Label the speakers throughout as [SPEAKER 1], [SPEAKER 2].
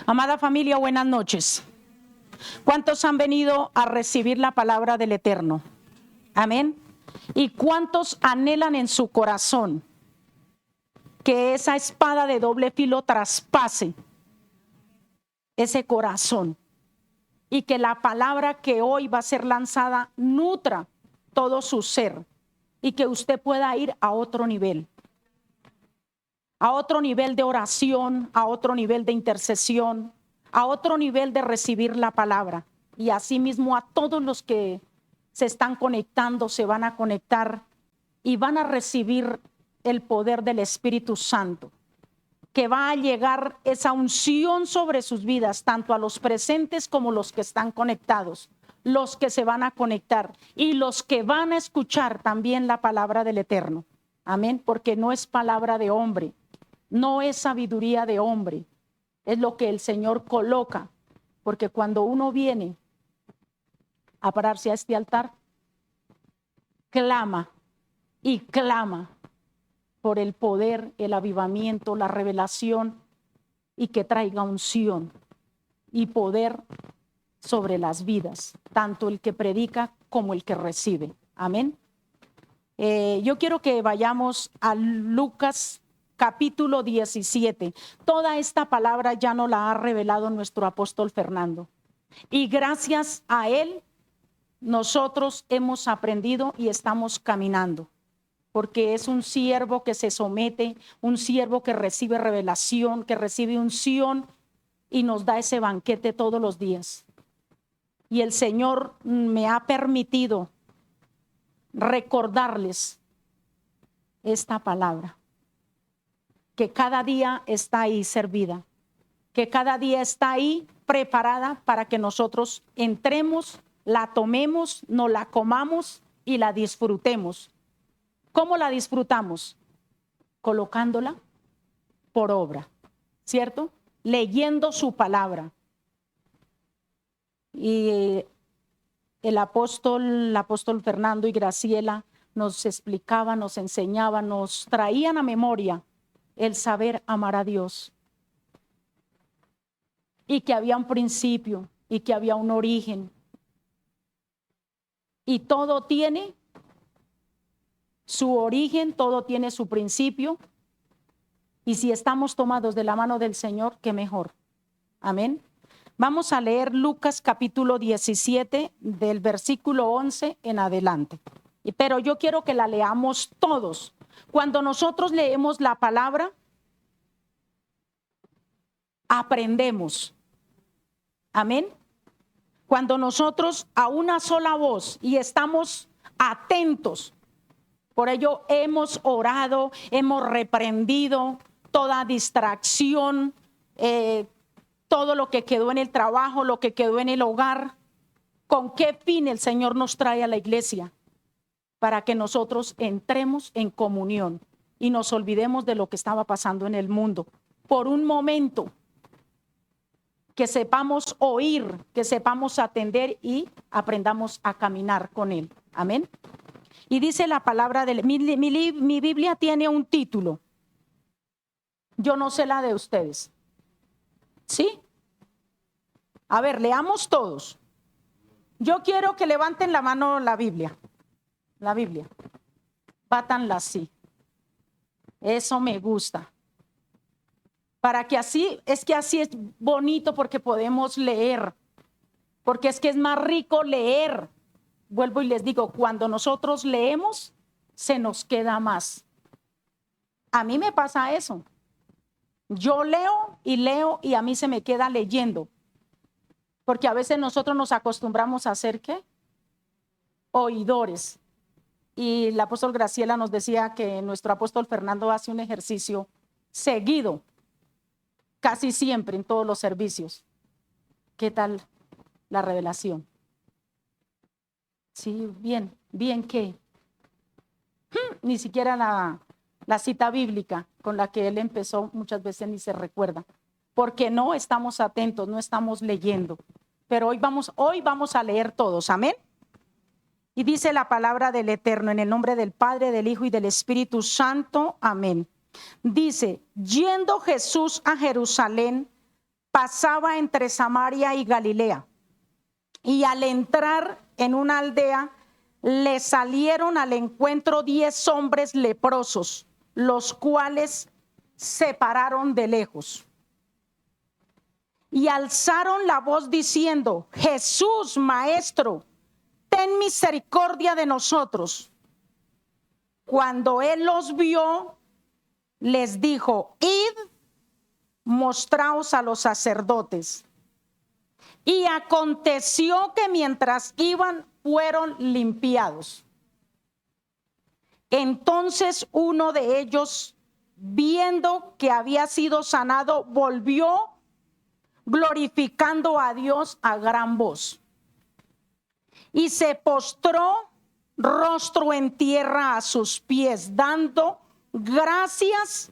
[SPEAKER 1] Amada familia, buenas noches. ¿Cuántos han venido a recibir la palabra del Eterno? Amén. ¿Y cuántos anhelan en su corazón que esa espada de doble filo traspase ese corazón y que la palabra que hoy va a ser lanzada nutra todo su ser y que usted pueda ir a otro nivel? A otro nivel de oración, a otro nivel de intercesión, a otro nivel de recibir la palabra. Y asimismo a todos los que se están conectando, se van a conectar y van a recibir el poder del Espíritu Santo, que va a llegar esa unción sobre sus vidas, tanto a los presentes como los que están conectados, los que se van a conectar y los que van a escuchar también la palabra del Eterno. Amén, porque no es palabra de hombre. No es sabiduría de hombre, es lo que el Señor coloca, porque cuando uno viene a pararse a este altar, clama y clama por el poder, el avivamiento, la revelación y que traiga unción y poder sobre las vidas, tanto el que predica como el que recibe. Amén. Yo quiero que vayamos a Lucas capítulo 17. Toda esta palabra ya nos la ha revelado nuestro apóstol Fernando. Y gracias a él, nosotros hemos aprendido y estamos caminando. Porque es un siervo que se somete, un siervo que recibe revelación, que recibe unción y nos da ese banquete todos los días. Y el Señor me ha permitido recordarles esta palabra, que cada día está ahí servida, que cada día está ahí preparada para que nosotros entremos, la tomemos, nos la comamos y la disfrutemos. ¿Cómo la disfrutamos? Colocándola por obra, ¿cierto? Leyendo su palabra. Y el apóstol Fernando y Graciela nos explicaban, nos enseñaban, nos traían a memoria el saber amar a Dios, y que había un principio y que había un origen, y todo tiene su origen, todo tiene su principio, y si estamos tomados de la mano del Señor, qué mejor. Amén. Vamos a leer Lucas capítulo 17 del versículo 11 en adelante, pero yo quiero que la leamos todos. Cuando nosotros leemos la palabra, aprendemos. Amén. Cuando nosotros a una sola voz y estamos atentos, por ello hemos orado, hemos reprendido toda distracción, todo lo que quedó en el trabajo, lo que quedó en el hogar. ¿Con qué fin el Señor nos trae a la iglesia? Para que nosotros entremos en comunión y nos olvidemos de lo que estaba pasando en el mundo. Por un momento, que sepamos oír, que sepamos atender y aprendamos a caminar con Él. Amén. Y dice la palabra de mi Biblia tiene un título. Yo no sé la de ustedes. ¿Sí? A ver, leamos todos. Yo quiero que levanten la mano la Biblia. La Biblia. Bátanla así. Eso me gusta. Para que así es bonito, porque podemos leer. Porque es que es más rico leer. Vuelvo y les digo, cuando nosotros leemos, se nos queda más. A mí me pasa eso. Yo leo y a mí se me queda leyendo. Porque a veces nosotros nos acostumbramos a ser, ¿qué? Oidores. Y el apóstol Graciela nos decía que nuestro apóstol Fernando hace un ejercicio seguido, casi siempre en todos los servicios. ¿Qué tal la revelación? Sí, bien que ni siquiera la cita bíblica con la que él empezó muchas veces ni se recuerda, porque no estamos atentos, no estamos leyendo. Pero hoy vamos a leer todos, amén. Y dice la palabra del Eterno, en el nombre del Padre, del Hijo y del Espíritu Santo, amén. Dice, yendo Jesús a Jerusalén, pasaba entre Samaria y Galilea. Y al entrar en una aldea, le salieron al encuentro 10 hombres leprosos, los cuales se pararon de lejos. Y alzaron la voz diciendo: Jesús, Maestro, ten misericordia de nosotros. Cuando él los vio, les dijo: Id, mostraos a los sacerdotes. Y aconteció que mientras iban, fueron limpiados. Entonces uno de ellos, viendo que había sido sanado, volvió glorificando a Dios a gran voz. Y se postró rostro en tierra a sus pies, dando gracias,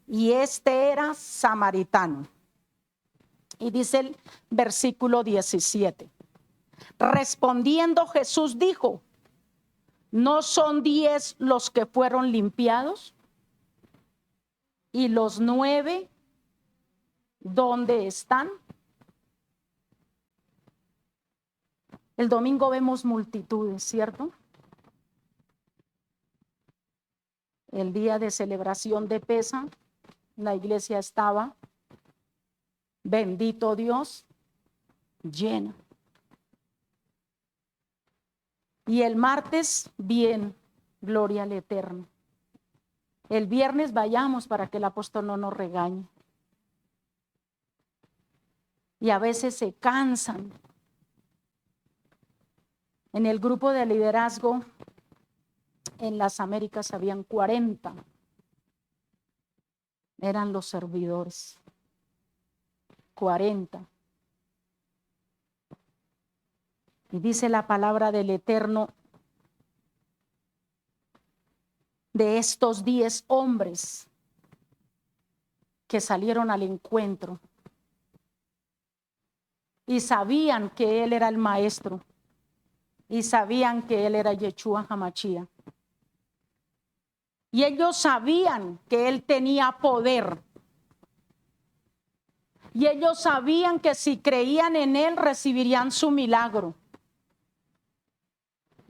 [SPEAKER 1] y este era samaritano. Y dice el versículo 17. Respondiendo Jesús dijo: ¿no son 10 los que fueron limpiados? ¿Y los 9 dónde están? El domingo vemos multitudes, ¿cierto? El día de celebración de Pesa, la iglesia estaba, bendito Dios, llena. Y el martes, bien, gloria al Eterno. El viernes vayamos para que el apóstol no nos regañe. Y a veces se cansan. En el grupo de liderazgo en las Américas habían 40. Eran los servidores. 40. Y dice la palabra del Eterno: de estos 10 hombres que salieron al encuentro y sabían que él era el maestro y sabían que él era Yeshua HaMashiach. Y ellos sabían que él tenía poder. Y ellos sabían que si creían en él recibirían su milagro.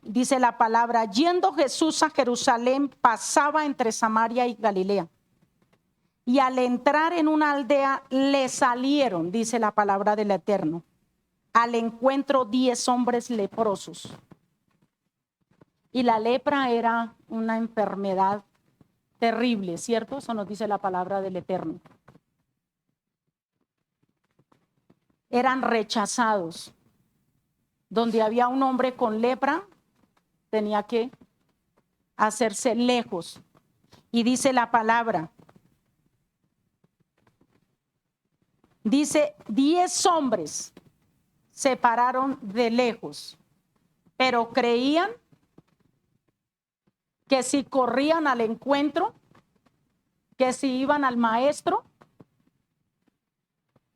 [SPEAKER 1] Dice la palabra: yendo Jesús a Jerusalén, pasaba entre Samaria y Galilea. Y al entrar en una aldea, le salieron, dice la palabra del Eterno, al encuentro 10 hombres leprosos. Y la lepra era una enfermedad terrible, ¿cierto? Eso nos dice la palabra del Eterno. Eran rechazados. Donde había un hombre con lepra, tenía que hacerse lejos. Y dice la palabra, dice: 10 hombres se pararon de lejos, pero creían que si corrían al encuentro, que si iban al maestro,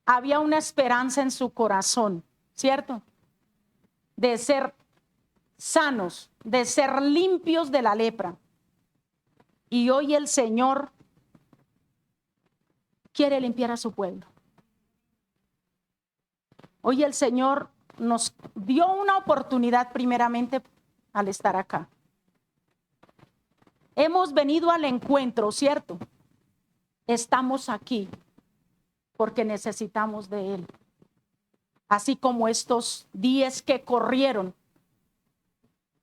[SPEAKER 1] había una esperanza en su corazón, ¿cierto? De ser sanos, de ser limpios de la lepra. Y hoy el Señor quiere limpiar a su pueblo. Hoy el Señor nos dio una oportunidad primeramente al estar acá. Hemos venido al encuentro, ¿cierto? Estamos aquí porque necesitamos de Él. Así como estos 10 que corrieron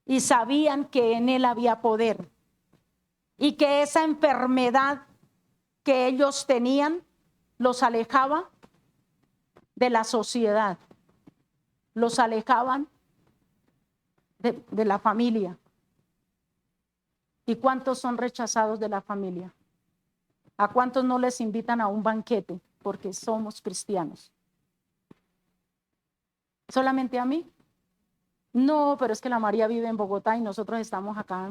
[SPEAKER 1] y sabían que en Él había poder y que esa enfermedad que ellos tenían los alejaba de la sociedad, los alejaban de la familia. ¿Y cuántos son rechazados de la familia? ¿A cuántos no les invitan a un banquete porque somos cristianos? ¿Solamente a mí? No, pero es que la María vive en Bogotá y nosotros estamos acá.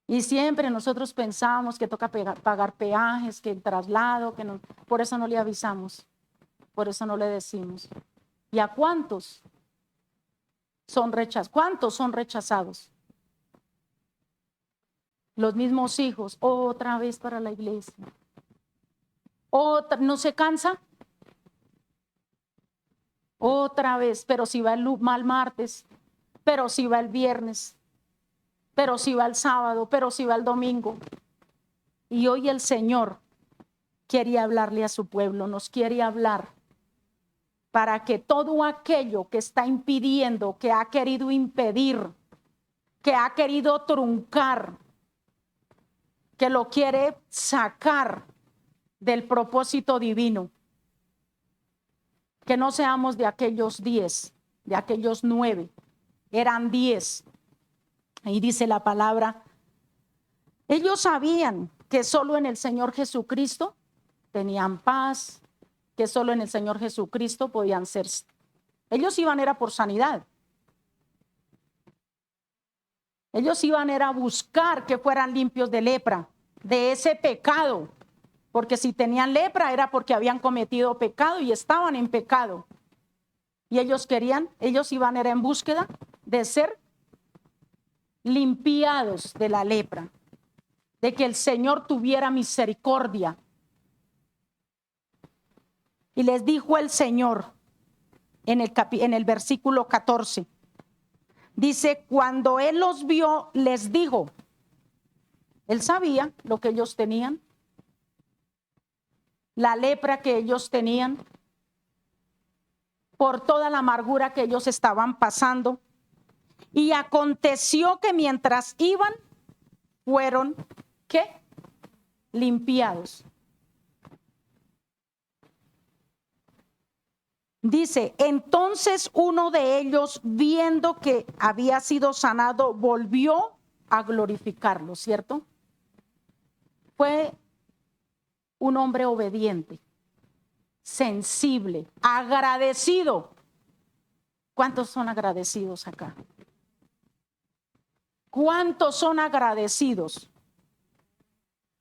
[SPEAKER 1] Y siempre nosotros pensamos que toca pagar peajes, que el traslado, que no, por eso no le avisamos, por eso no le decimos. ¿Y a cuántos son rechazados? ¿Cuántos son rechazados? Los mismos hijos, otra vez para la iglesia. ¿No se cansa? Otra vez, pero si va el mal martes, pero si va el viernes, pero si va el sábado, pero si va el domingo. Y hoy el Señor quiere hablarle a su pueblo, nos quiere hablar para que todo aquello que está impidiendo, que ha querido impedir, que ha querido truncar, que lo quiere sacar del propósito divino, que no seamos de aquellos 10, de aquellos 9, eran 10. Ahí dice la palabra, ellos sabían que solo en el Señor Jesucristo tenían paz, que solo en el Señor Jesucristo podían ser. Ellos iban era por sanidad. Ellos iban era a buscar que fueran limpios de lepra, de ese pecado, porque si tenían lepra era porque habían cometido pecado y estaban en pecado. Y ellos iban era en búsqueda de ser limpiados de la lepra, de que el Señor tuviera misericordia. Y les dijo el Señor en el versículo 14, dice, cuando Él los vio, les dijo, Él sabía lo que ellos tenían, la lepra que ellos tenían, por toda la amargura que ellos estaban pasando. Y aconteció que mientras iban, fueron, ¿qué? Limpiados. Dice, entonces uno de ellos, viendo que había sido sanado, volvió a glorificarlo, ¿cierto? Fue un hombre obediente, sensible, agradecido. ¿Cuántos son agradecidos acá? ¿Cuántos son agradecidos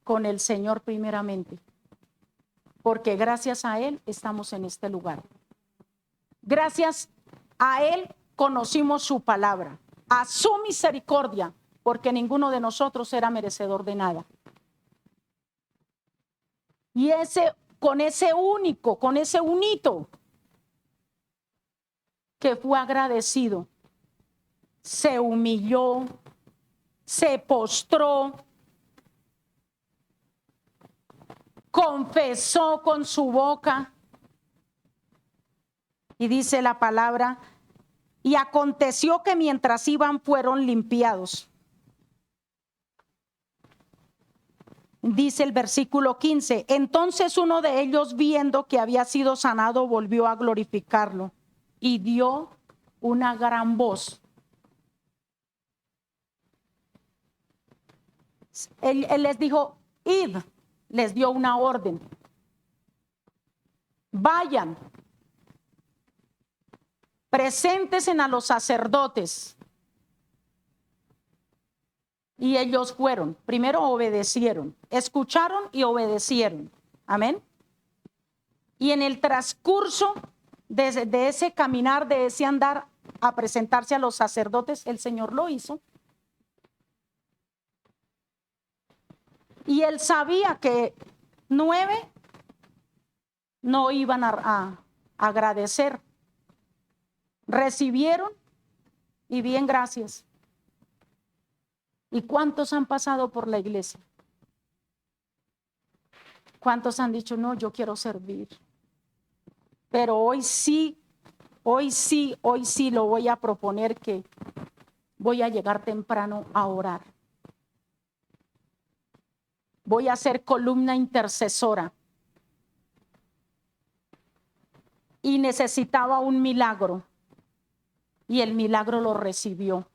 [SPEAKER 1] con el Señor primeramente? Porque gracias a Él estamos en este lugar. Gracias a Él conocimos su palabra, a su misericordia, porque ninguno de nosotros era merecedor de nada. Y con ese unito que fue agradecido, se humilló, se postró, confesó con su boca. Y dice la palabra, y aconteció que mientras iban fueron limpiados. Dice el versículo 15, entonces uno de ellos, viendo que había sido sanado, volvió a glorificarlo y dio una gran voz. Él les dijo, id, les dio una orden. Vayan, preséntense a los sacerdotes. Y ellos fueron, primero obedecieron, escucharon y obedecieron. Amén. Y en el transcurso de ese caminar, de ese andar a presentarse a los sacerdotes, el Señor lo hizo. Y él sabía que 9 no iban a agradecer. Recibieron y bien, gracias. ¿Y cuántos han pasado por la iglesia? ¿Cuántos han dicho, no, yo quiero servir? Pero hoy sí lo voy a proponer, que voy a llegar temprano a orar. Voy a ser columna intercesora. Y necesitaba un milagro. Y el milagro lo recibió.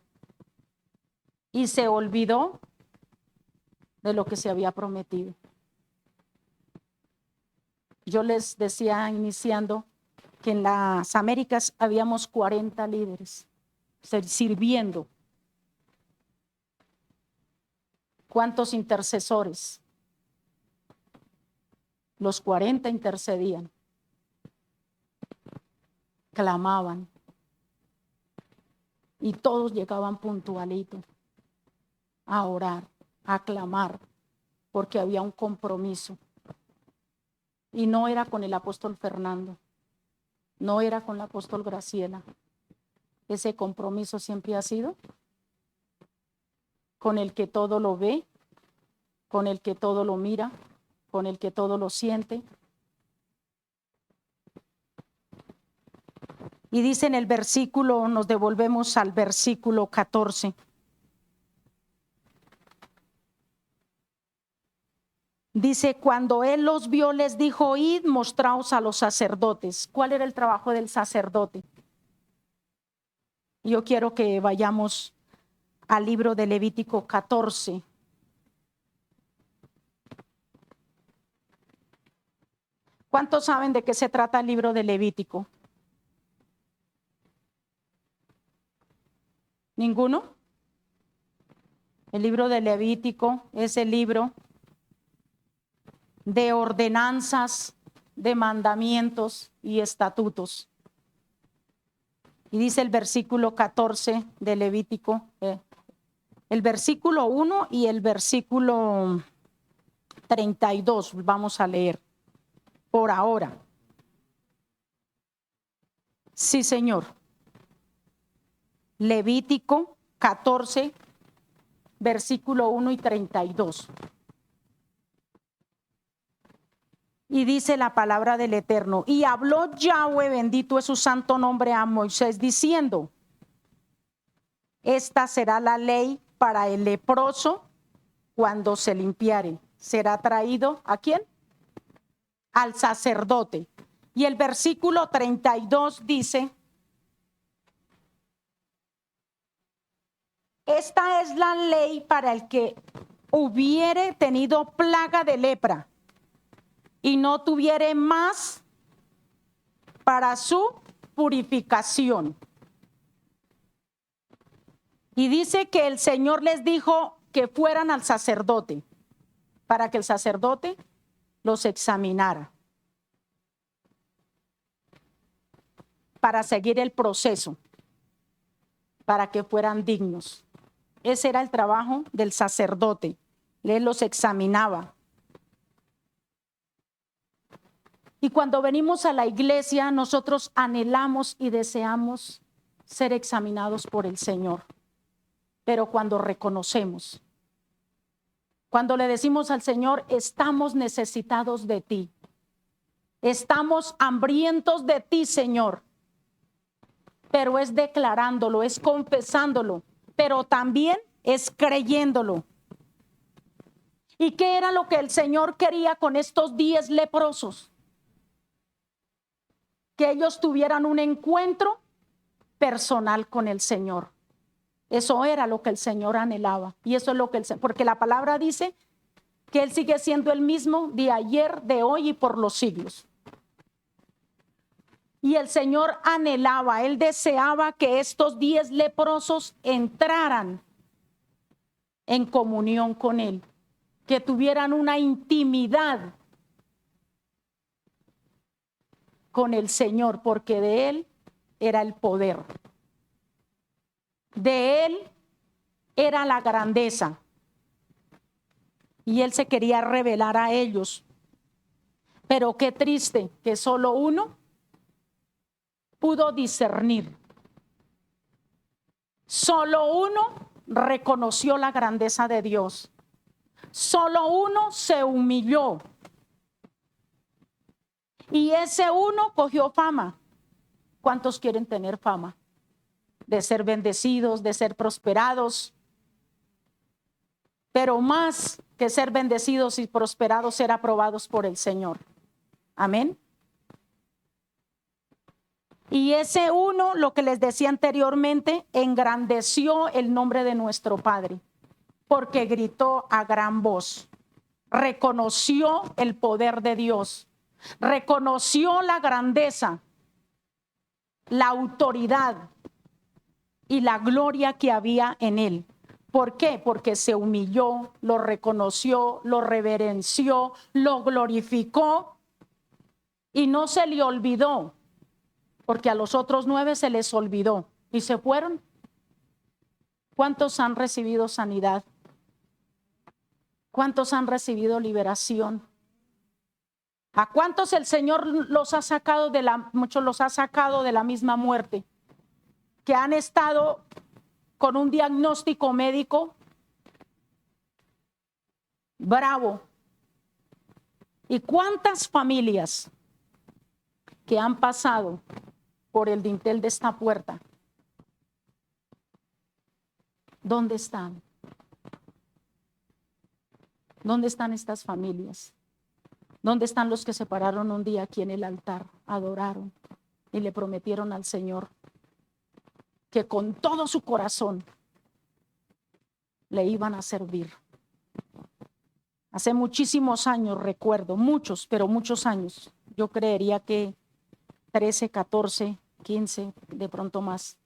[SPEAKER 1] Y se olvidó de lo que se había prometido. Yo les decía iniciando que en las Américas habíamos 40 líderes sirviendo. ¿Cuántos intercesores? Los 40 intercedían, clamaban y todos llegaban puntualitos a orar, a clamar, porque había un compromiso. Y no era con el apóstol Fernando, No era con la apóstol Graciela. Ese compromiso siempre ha sido con el que todo lo ve, con el que todo lo mira, con el que todo lo siente. Y dice en el versículo, nos devolvemos al versículo 14. Dice, cuando él los vio, les dijo, id, mostraos a los sacerdotes. ¿Cuál era el trabajo del sacerdote? Yo quiero que vayamos al libro de Levítico 14. ¿Cuántos saben de qué se trata el libro de Levítico? ¿Ninguno? El libro de Levítico es el libro de ordenanzas, de mandamientos y estatutos. Y dice el versículo 14 de Levítico, el versículo 1 y el versículo 32, vamos a leer por ahora. Sí, Señor. Levítico 14, versículo 1 y 32. Y dice la palabra del Eterno, y habló Yahweh, bendito es su santo nombre, a Moisés, diciendo, esta será la ley para el leproso cuando se limpiare. Será traído, ¿a quién? Al sacerdote. Y el versículo 32 dice, esta es la ley para el que hubiere tenido plaga de lepra y no tuviere más para su purificación. Y dice que el Señor les dijo que fueran al sacerdote para que el sacerdote los examinara, para seguir el proceso, para que fueran dignos. Ese era el trabajo del sacerdote. Él los examinaba. Y cuando venimos a la iglesia, nosotros anhelamos y deseamos ser examinados por el Señor. Pero cuando reconocemos, cuando le decimos al Señor, estamos necesitados de ti, estamos hambrientos de ti, Señor, pero es declarándolo, es confesándolo, pero también es creyéndolo. ¿Y qué era lo que el Señor quería con estos 10 leprosos? Que ellos tuvieran un encuentro personal con el Señor. Eso era lo que el Señor anhelaba. Y eso es lo que porque la palabra dice que Él sigue siendo el mismo de ayer, de hoy y por los siglos. Y el Señor anhelaba, Él deseaba que estos 10 leprosos entraran en comunión con Él, que tuvieran una intimidad con el Señor, porque de Él era el poder. De Él era la grandeza. Y Él se quería revelar a ellos. Pero qué triste que solo uno pudo discernir. Solo uno reconoció la grandeza de Dios. Solo uno se humilló. Y ese uno cogió fama. ¿Cuántos quieren tener fama? De ser bendecidos, de ser prosperados. Pero más que ser bendecidos y prosperados, ser aprobados por el Señor. Amén. Y ese uno, lo que les decía anteriormente, engrandeció el nombre de nuestro Padre, porque gritó a gran voz, reconoció el poder de Dios, reconoció la grandeza, la autoridad y la gloria que había en él. ¿Por qué? Porque se humilló, lo reconoció, lo reverenció, lo glorificó y no se le olvidó, porque a los otros 9 se les olvidó y se fueron. ¿Cuántos han recibido sanidad? ¿Cuántos han recibido liberación? ¿A cuántos el Señor los ha sacado muchos los ha sacado de la misma muerte? Que han estado con un diagnóstico médico bravo. ¿Y cuántas familias que han pasado por el dintel de esta puerta? ¿Dónde están? ¿Dónde están estas familias? ¿Dónde están los que se pararon un día aquí en el altar, adoraron y le prometieron al Señor que con todo su corazón le iban a servir? Hace muchísimos años, recuerdo, muchos, pero muchos años, yo creería que 13, 14, 15, de pronto más,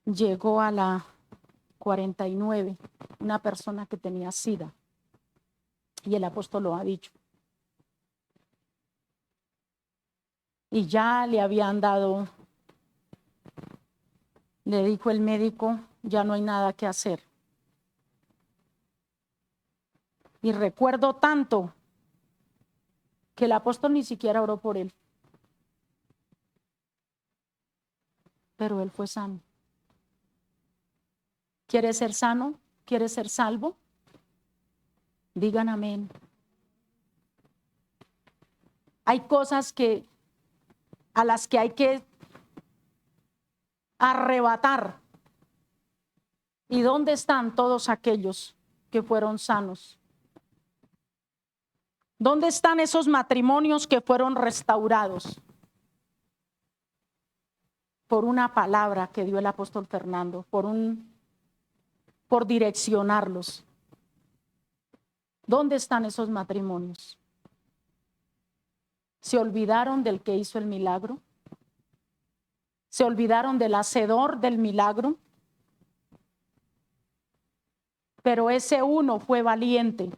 [SPEAKER 1] llegó a la 49 una persona que tenía SIDA, y el apóstol lo ha dicho. Y ya le habían dado, le dijo el médico, ya no hay nada que hacer. Y recuerdo tanto que el apóstol ni siquiera oró por él, pero él fue sano. ¿Quieres ser sano? ¿Quieres ser salvo? Digan amén. Hay cosas a las que hay que arrebatar. ¿Y dónde están todos aquellos que fueron sanos? ¿Dónde están esos matrimonios que fueron restaurados por una palabra que dio el apóstol Fernando, por direccionarlos? ¿Dónde están esos matrimonios? ¿Se olvidaron del que hizo el milagro? ¿Se olvidaron del hacedor del milagro? Pero ese uno fue valiente.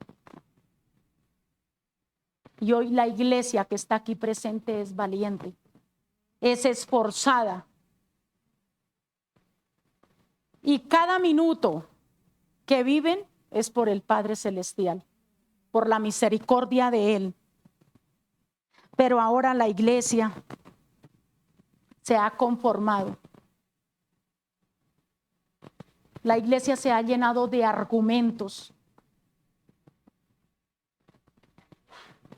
[SPEAKER 1] Y hoy la iglesia que está aquí presente es valiente, es esforzada. Y cada minuto que viven es por el Padre Celestial, por la misericordia de Él. Pero ahora la iglesia se ha conformado. La iglesia se ha llenado de argumentos.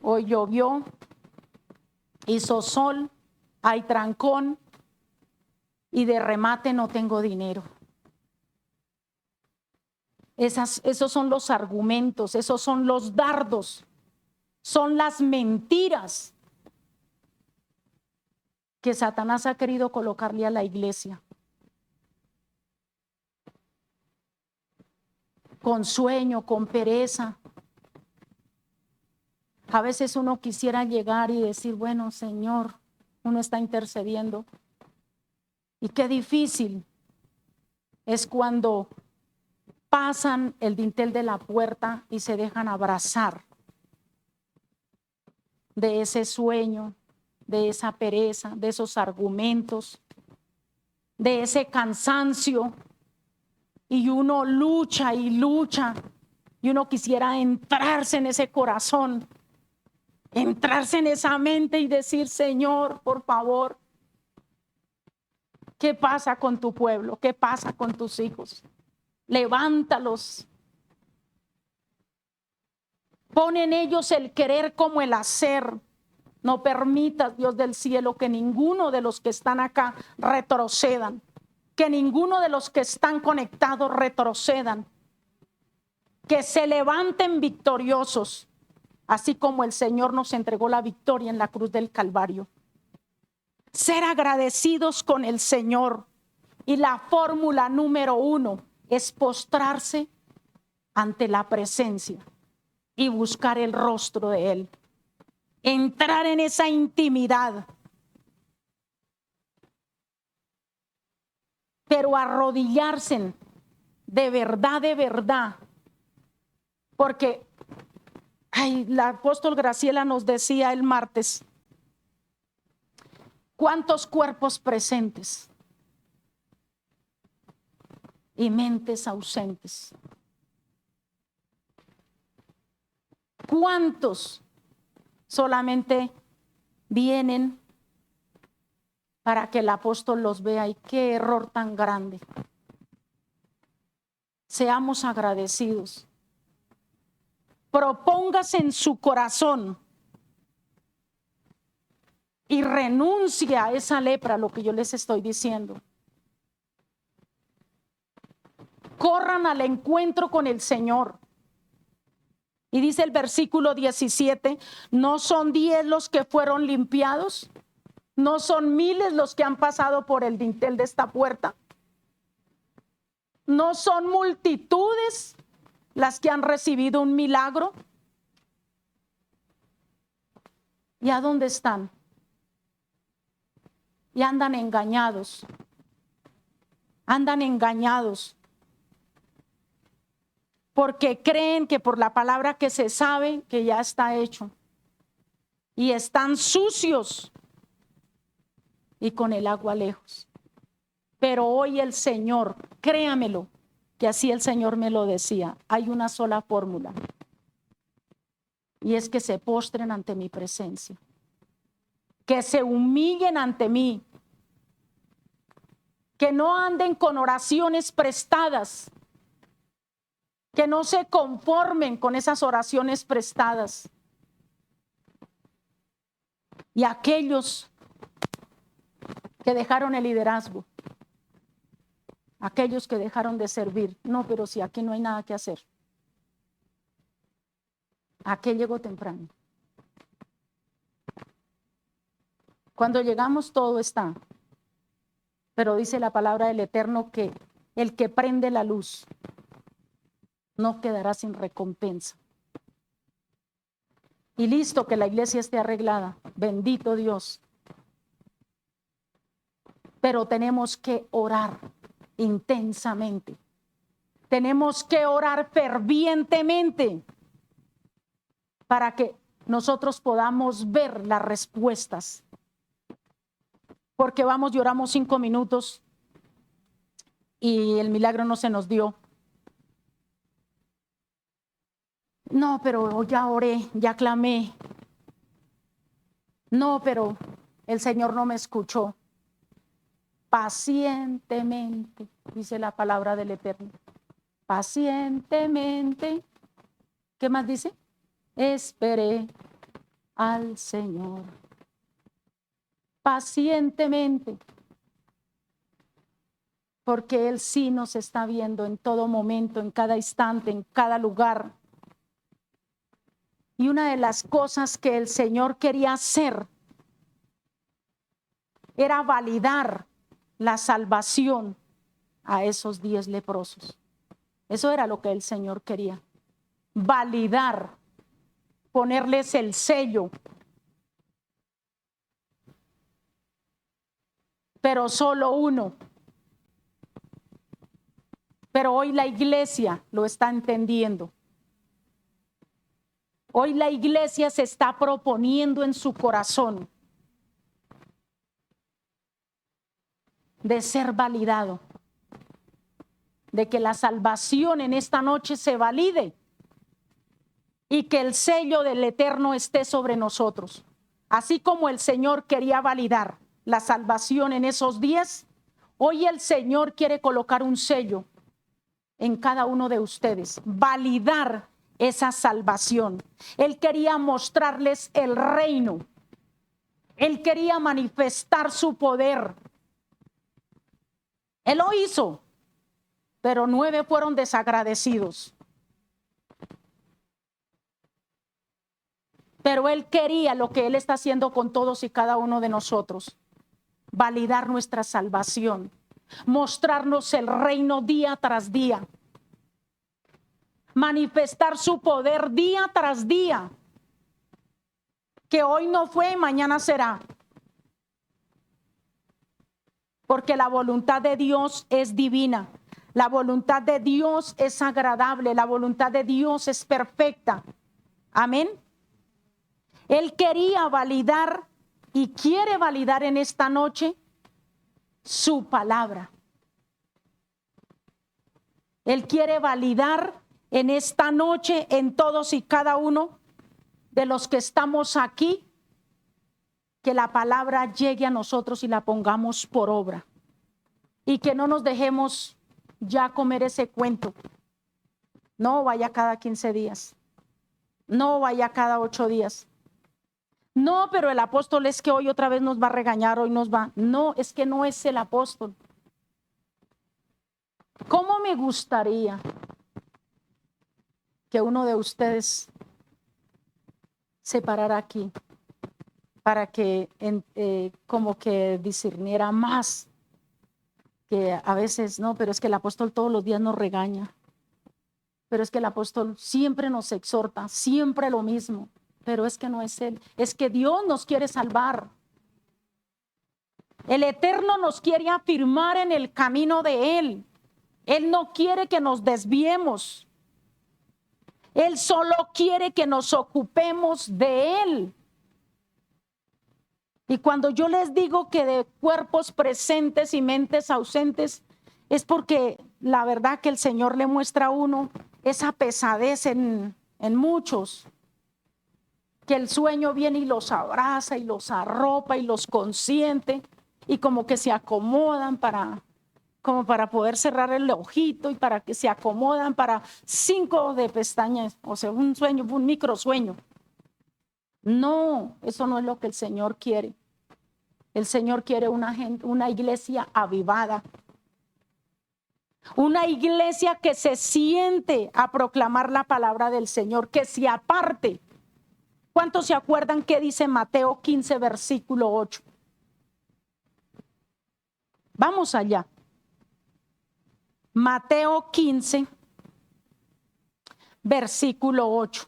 [SPEAKER 1] Hoy llovió, hizo sol, hay trancón y de remate no tengo dinero. Esos son los argumentos, esos son los dardos, son las mentiras que Satanás ha querido colocarle a la iglesia. Con sueño, con pereza. A veces uno quisiera llegar y decir, bueno, Señor, uno está intercediendo. Y qué difícil es cuando pasan el dintel de la puerta y se dejan abrazar de ese sueño, de esa pereza, de esos argumentos, de ese cansancio. Y uno lucha y lucha. Y uno quisiera entrarse en ese corazón, entrarse en esa mente y decir, Señor, por favor, ¿qué pasa con tu pueblo? ¿Qué pasa con tus hijos? Levántalos. Pon en ellos el querer como el hacer. No permitas, Dios del cielo, que ninguno de los que están acá retrocedan. Que ninguno de los que están conectados retrocedan. Que se levanten victoriosos, así como el Señor nos entregó la victoria en la cruz del Calvario. Ser agradecidos con el Señor. Y la fórmula número 1 es postrarse ante la presencia y buscar el rostro de Él. Entrar en esa intimidad. Pero arrodillarse de verdad. Porque la apóstol Graciela nos decía el martes, ¿cuántos cuerpos presentes y mentes ausentes? ¿Cuántos solamente vienen para que el apóstol los vea, y qué error tan grande. Seamos agradecidos. Propóngase en su corazón y renuncia a esa lepra, lo que yo les estoy diciendo. Corran al encuentro con el Señor. Y dice el versículo 17, ¿no son 10 los que fueron limpiados? ¿No son miles los que han pasado por el dintel de esta puerta? ¿No son multitudes las que han recibido un milagro? ¿Y a dónde están? Y andan engañados. Andan engañados. Porque creen que por la palabra que se sabe que ya está hecho. Y están sucios y con el agua lejos. Pero hoy el Señor, créamelo, que así el Señor me lo decía, hay una sola fórmula. Y es que se postren ante mi presencia. Que se humillen ante mí. Que no anden con oraciones prestadas. Que no se conformen con esas oraciones prestadas. Y aquellos que dejaron el liderazgo, aquellos que dejaron de servir, no, pero si aquí no hay nada que hacer. Aquel llegó temprano. Cuando llegamos todo está, pero dice la palabra del Eterno que el que prende la luz no quedará sin recompensa. Y listo, que la iglesia esté arreglada, bendito Dios. Pero tenemos que orar intensamente. Tenemos que orar fervientemente para que nosotros podamos ver las respuestas. Porque vamos, lloramos 5 minutos y el milagro no se nos dio. No, pero ya oré, ya clamé. No, pero el Señor no me escuchó. Pacientemente, dice la palabra del Eterno. Pacientemente. ¿Qué más dice? Esperé al Señor. Pacientemente. Porque Él sí nos está viendo en todo momento, en cada instante, en cada lugar. Y una de las cosas que el Señor quería hacer era validar la salvación a esos 10 leprosos. Eso era lo que el Señor quería. Validar, ponerles el sello. Pero solo uno. Pero hoy la iglesia lo está entendiendo. Hoy la iglesia se está proponiendo en su corazón de ser validado, de que la salvación en esta noche se valide y que el sello del Eterno esté sobre nosotros. Así como el Señor quería validar la salvación en esos 10, hoy el Señor quiere colocar un sello en cada uno de ustedes, validar esa salvación. Él quería mostrarles el reino. Él quería manifestar su poder. Él lo hizo, pero 9 fueron desagradecidos. Pero Él quería lo que Él está haciendo con todos y cada uno de nosotros. Validar nuestra salvación. Mostrarnos el reino día tras día. Manifestar su poder día tras día. Que hoy no fue, mañana será. Porque la voluntad de Dios es divina. La voluntad de Dios es agradable. La voluntad de Dios es perfecta. Amén. Él quería validar y quiere validar en esta noche su palabra. Él quiere validar en esta noche en todos y cada uno de los que estamos aquí, que la palabra llegue a nosotros y la pongamos por obra. Y que no nos dejemos ya comer ese cuento. No vaya cada 15 días. No vaya cada 8 días. No, pero el apóstol es que hoy otra vez nos va a regañar, hoy nos va. No, es que no es el apóstol. ¿Cómo me gustaría que uno de ustedes se parara aquí para que como que discerniera más? Que a veces no, pero es que el apóstol todos los días nos regaña. Pero es que el apóstol siempre nos exhorta, siempre lo mismo. Pero es que no es él, es que Dios nos quiere salvar. El Eterno nos quiere afirmar en el camino de Él. Él no quiere que nos desviemos. Él solo quiere que nos ocupemos de Él. Y cuando yo les digo que de cuerpos presentes y mentes ausentes, es porque la verdad que el Señor le muestra a uno esa pesadez en muchos. Que el sueño viene y los abraza y los arropa y los consiente y como que se acomodan como para poder cerrar el ojito y para que se acomodan para 5 de pestañas, o sea, un sueño, un microsueño. No, eso no es lo que el Señor quiere. El Señor quiere una iglesia avivada. Una iglesia que se siente a proclamar la palabra del Señor, que se aparte. ¿Cuántos se acuerdan qué dice Mateo 15, versículo 8? Vamos allá. Mateo 15, versículo 8.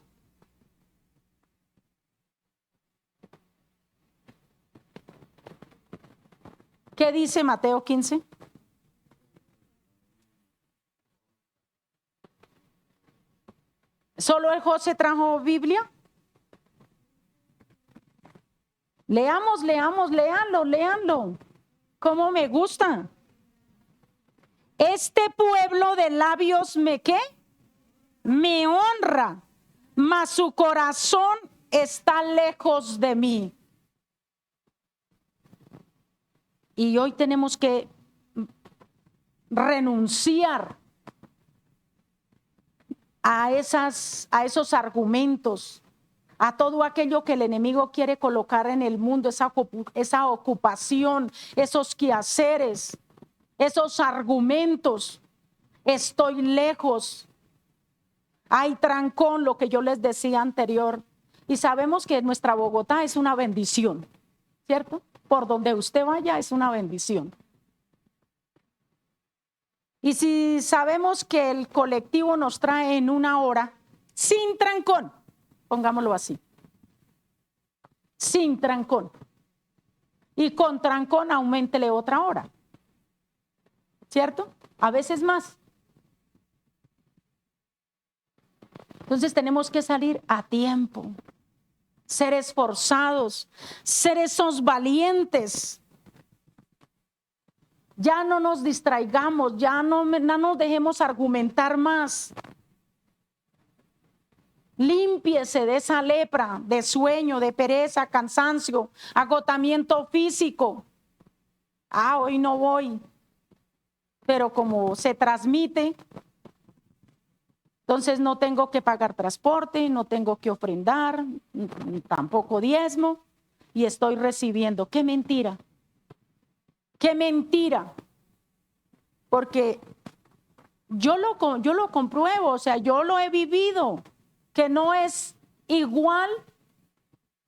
[SPEAKER 1] ¿Qué dice Mateo 15? ¿Solo el José trajo Biblia? Leamos, léanlo. ¿Cómo me gusta? Este pueblo de labios ¿qué? Me honra, mas su corazón está lejos de mí. Y hoy tenemos que renunciar a esos argumentos, a todo aquello que el enemigo quiere colocar en el mundo, esa ocupación, esos quehaceres, esos argumentos. Estoy lejos. Hay trancón, lo que yo les decía anterior. Y sabemos que nuestra Bogotá es una bendición, ¿cierto? Por donde usted vaya es una bendición. Y si sabemos que el colectivo nos trae en 1 hora, sin trancón, pongámoslo así, sin trancón. Y con trancón auméntele otra hora, ¿cierto? A veces más. Entonces tenemos que salir a tiempo, ser esforzados, ser esos valientes. Ya no nos distraigamos, ya no nos dejemos argumentar más. Límpiese de esa lepra, de sueño, de pereza, cansancio, agotamiento físico. Hoy no voy. Pero como se transmite, entonces no tengo que pagar transporte, no tengo que ofrendar, tampoco diezmo, y estoy recibiendo. ¡Qué mentira! ¡Qué mentira! Porque yo lo compruebo, o sea, yo lo he vivido, que no es igual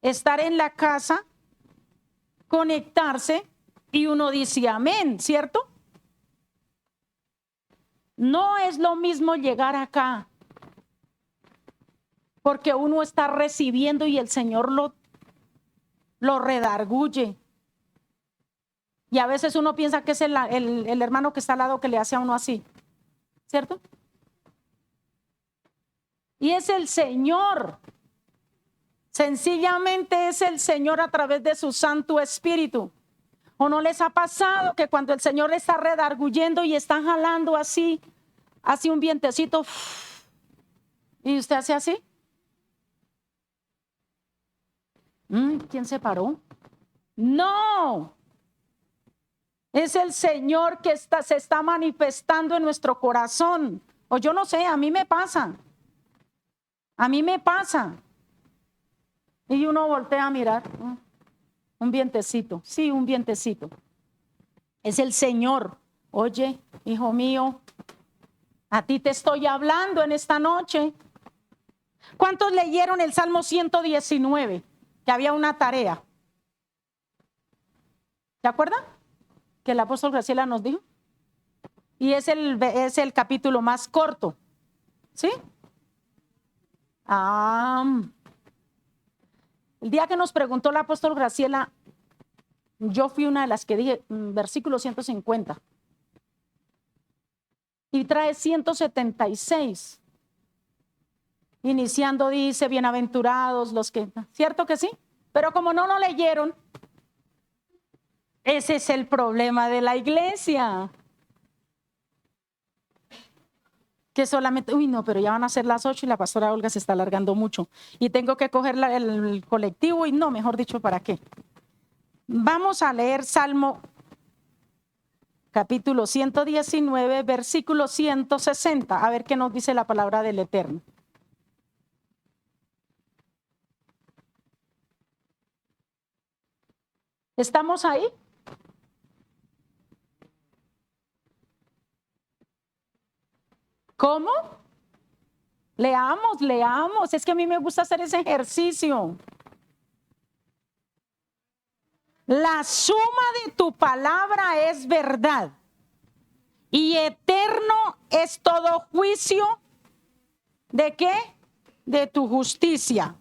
[SPEAKER 1] estar en la casa, conectarse y uno dice amén, ¿cierto? No es lo mismo llegar acá, porque uno está recibiendo y el Señor lo redarguye. Y a veces uno piensa que es el hermano que está al lado que le hace a uno así, ¿cierto? Y es el Señor. Sencillamente es el Señor a través de su Santo Espíritu. ¿O no les ha pasado que cuando el Señor le está redarguyendo y está jalando así, hace un vientecito y usted hace así? ¿Quién se paró? No. Es el Señor que se está manifestando en nuestro corazón. O yo no sé, a mí me pasa. A mí me pasa. Y uno voltea a mirar. Un vientecito. Sí, un vientecito. Es el Señor. Oye, hijo mío, a ti te estoy hablando en esta noche. ¿Cuántos leyeron el Salmo 119? Que había una tarea. ¿Se acuerdan? Que el apóstol Graciela nos dijo. Y es el capítulo más corto. ¿Sí? El día que nos preguntó el apóstol Graciela, yo fui una de las que dije, versículo 150. Y trae 176. Iniciando dice, bienaventurados los que... ¿Cierto que sí? Pero como no lo leyeron, ese es el problema de la iglesia. Que solamente, uy no, pero ya van a ser las 8 y la pastora Olga se está alargando mucho. Y tengo que coger el colectivo y no, mejor dicho, ¿para qué? Vamos a leer Salmo capítulo 119, versículo 160. A ver qué nos dice la palabra del Eterno. ¿Estamos ahí? ¿Cómo? Leamos, leamos. Es que a mí me gusta hacer ese ejercicio. La suma de tu palabra es verdad, y eterno es todo juicio. ¿De qué? De tu justicia.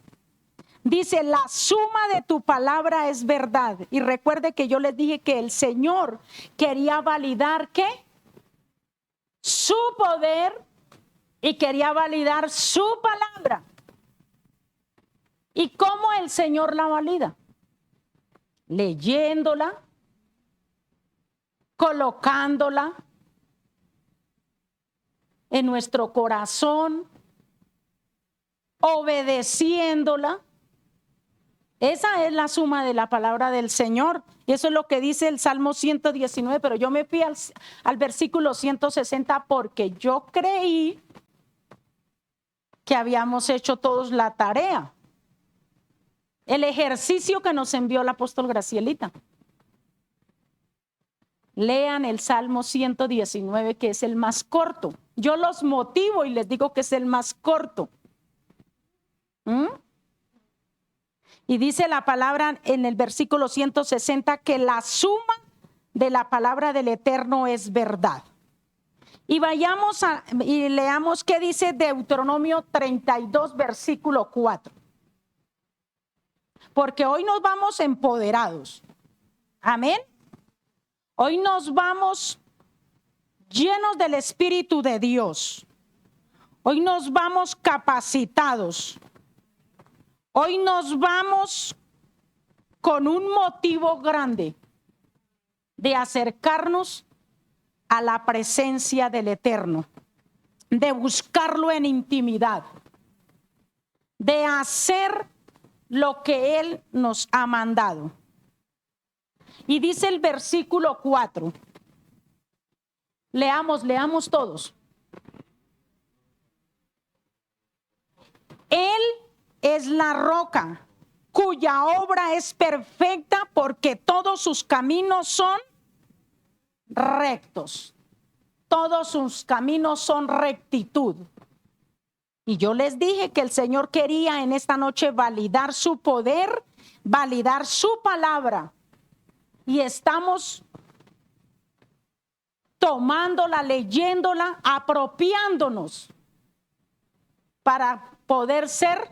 [SPEAKER 1] Dice, la suma de tu palabra es verdad. Y recuerde que yo les dije que el Señor quería validar ¿qué? Su poder, y quería validar su palabra. ¿Y cómo el Señor la valida? Leyéndola, colocándola en nuestro corazón, obedeciéndola. Esa es la suma de la palabra del Señor. Y eso es lo que dice el Salmo 119, pero yo me fui al versículo 160 porque yo creí que habíamos hecho todos la tarea. El ejercicio que nos envió el apóstol Gracielita. Lean el Salmo 119, que es el más corto. Yo los motivo y les digo que es el más corto. Y dice la palabra en el versículo 160 que la suma de la palabra del Eterno es verdad. Y vayamos y leamos qué dice Deuteronomio 32, versículo 4. Porque hoy nos vamos empoderados. Amén. Hoy nos vamos llenos del Espíritu de Dios. Hoy nos vamos capacitados. Hoy nos vamos con un motivo grande de acercarnos a la presencia del Eterno, de buscarlo en intimidad, de hacer lo que Él nos ha mandado. Y dice el versículo 4. Leamos todos. Él es la roca cuya obra es perfecta, porque todos sus caminos son rectos. Todos sus caminos son rectitud. Y yo les dije que el Señor quería en esta noche validar su poder, validar su palabra. Y estamos tomándola, leyéndola, apropiándonos para poder ser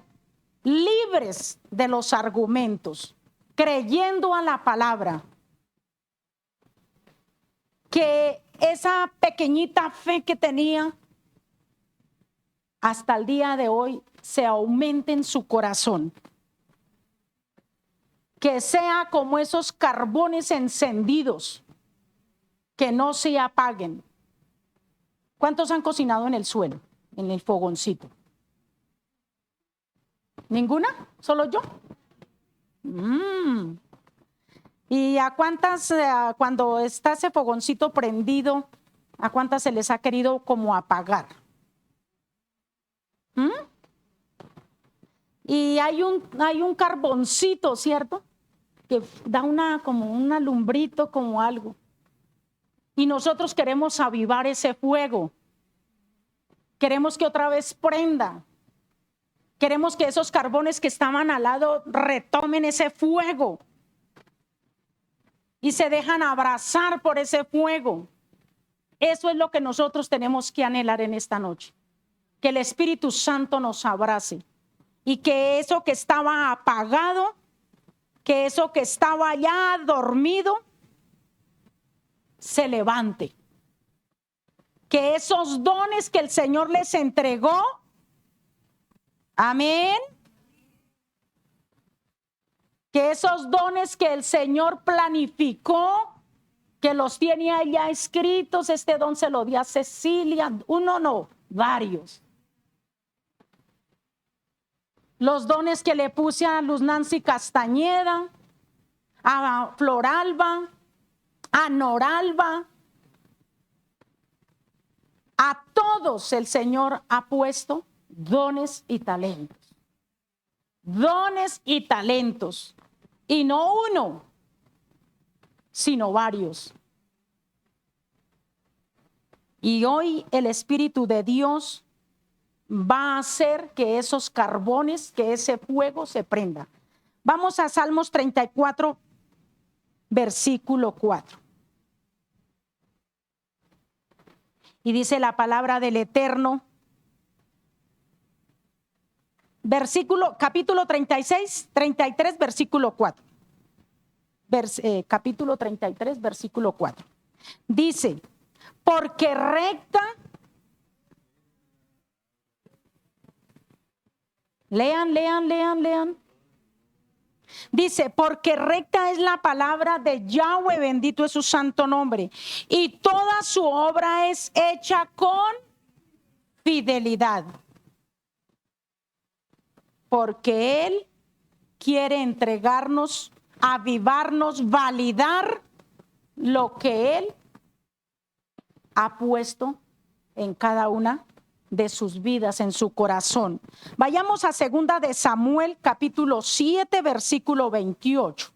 [SPEAKER 1] libres de los argumentos, creyendo a la palabra. Que esa pequeñita fe que tenía hasta el día de hoy se aumente en su corazón. Que sea como esos carbones encendidos, que no se apaguen. ¿Cuántos han cocinado en el suelo, en el fogoncito? ¿Ninguna? ¿Solo yo? ¿Y a cuántas, cuando está ese fogoncito prendido, a cuántas se les ha querido como apagar? Y hay un carboncito, ¿cierto? Que da como una lumbrito, como algo. Y nosotros queremos avivar ese fuego. Queremos que otra vez prenda. Queremos que esos carbones que estaban al lado retomen ese fuego. Y se dejan abrazar por ese fuego. Eso es lo que nosotros tenemos que anhelar en esta noche. Que el Espíritu Santo nos abrace. Y que eso que estaba apagado, que eso que estaba ya dormido, se levante. Que esos dones que el Señor les entregó, amén, que esos dones que el Señor planificó, que los tiene allá escritos, este don se lo dio a Cecilia, uno no, varios. Los dones que le puse a Luz Nancy Castañeda, a Floralba, a Noralba, a todos el Señor ha puesto dones y talentos. Dones y talentos. Y no uno, sino varios. Y hoy el Espíritu de Dios va a hacer que esos carbones, que ese fuego se prenda. Vamos a Salmos 34, versículo 4. Y dice la palabra del Eterno, capítulo 33, versículo 4. Capítulo 33, versículo 4. Dice, porque recta, lean. Dice, porque recta es la palabra de Yahweh, bendito es su santo nombre, y toda su obra es hecha con fidelidad. Porque Él quiere entregarnos, avivarnos, validar lo que Él ha puesto en cada una de sus vidas, en su corazón. Vayamos a 2 de Samuel, capítulo 7, versículo 28.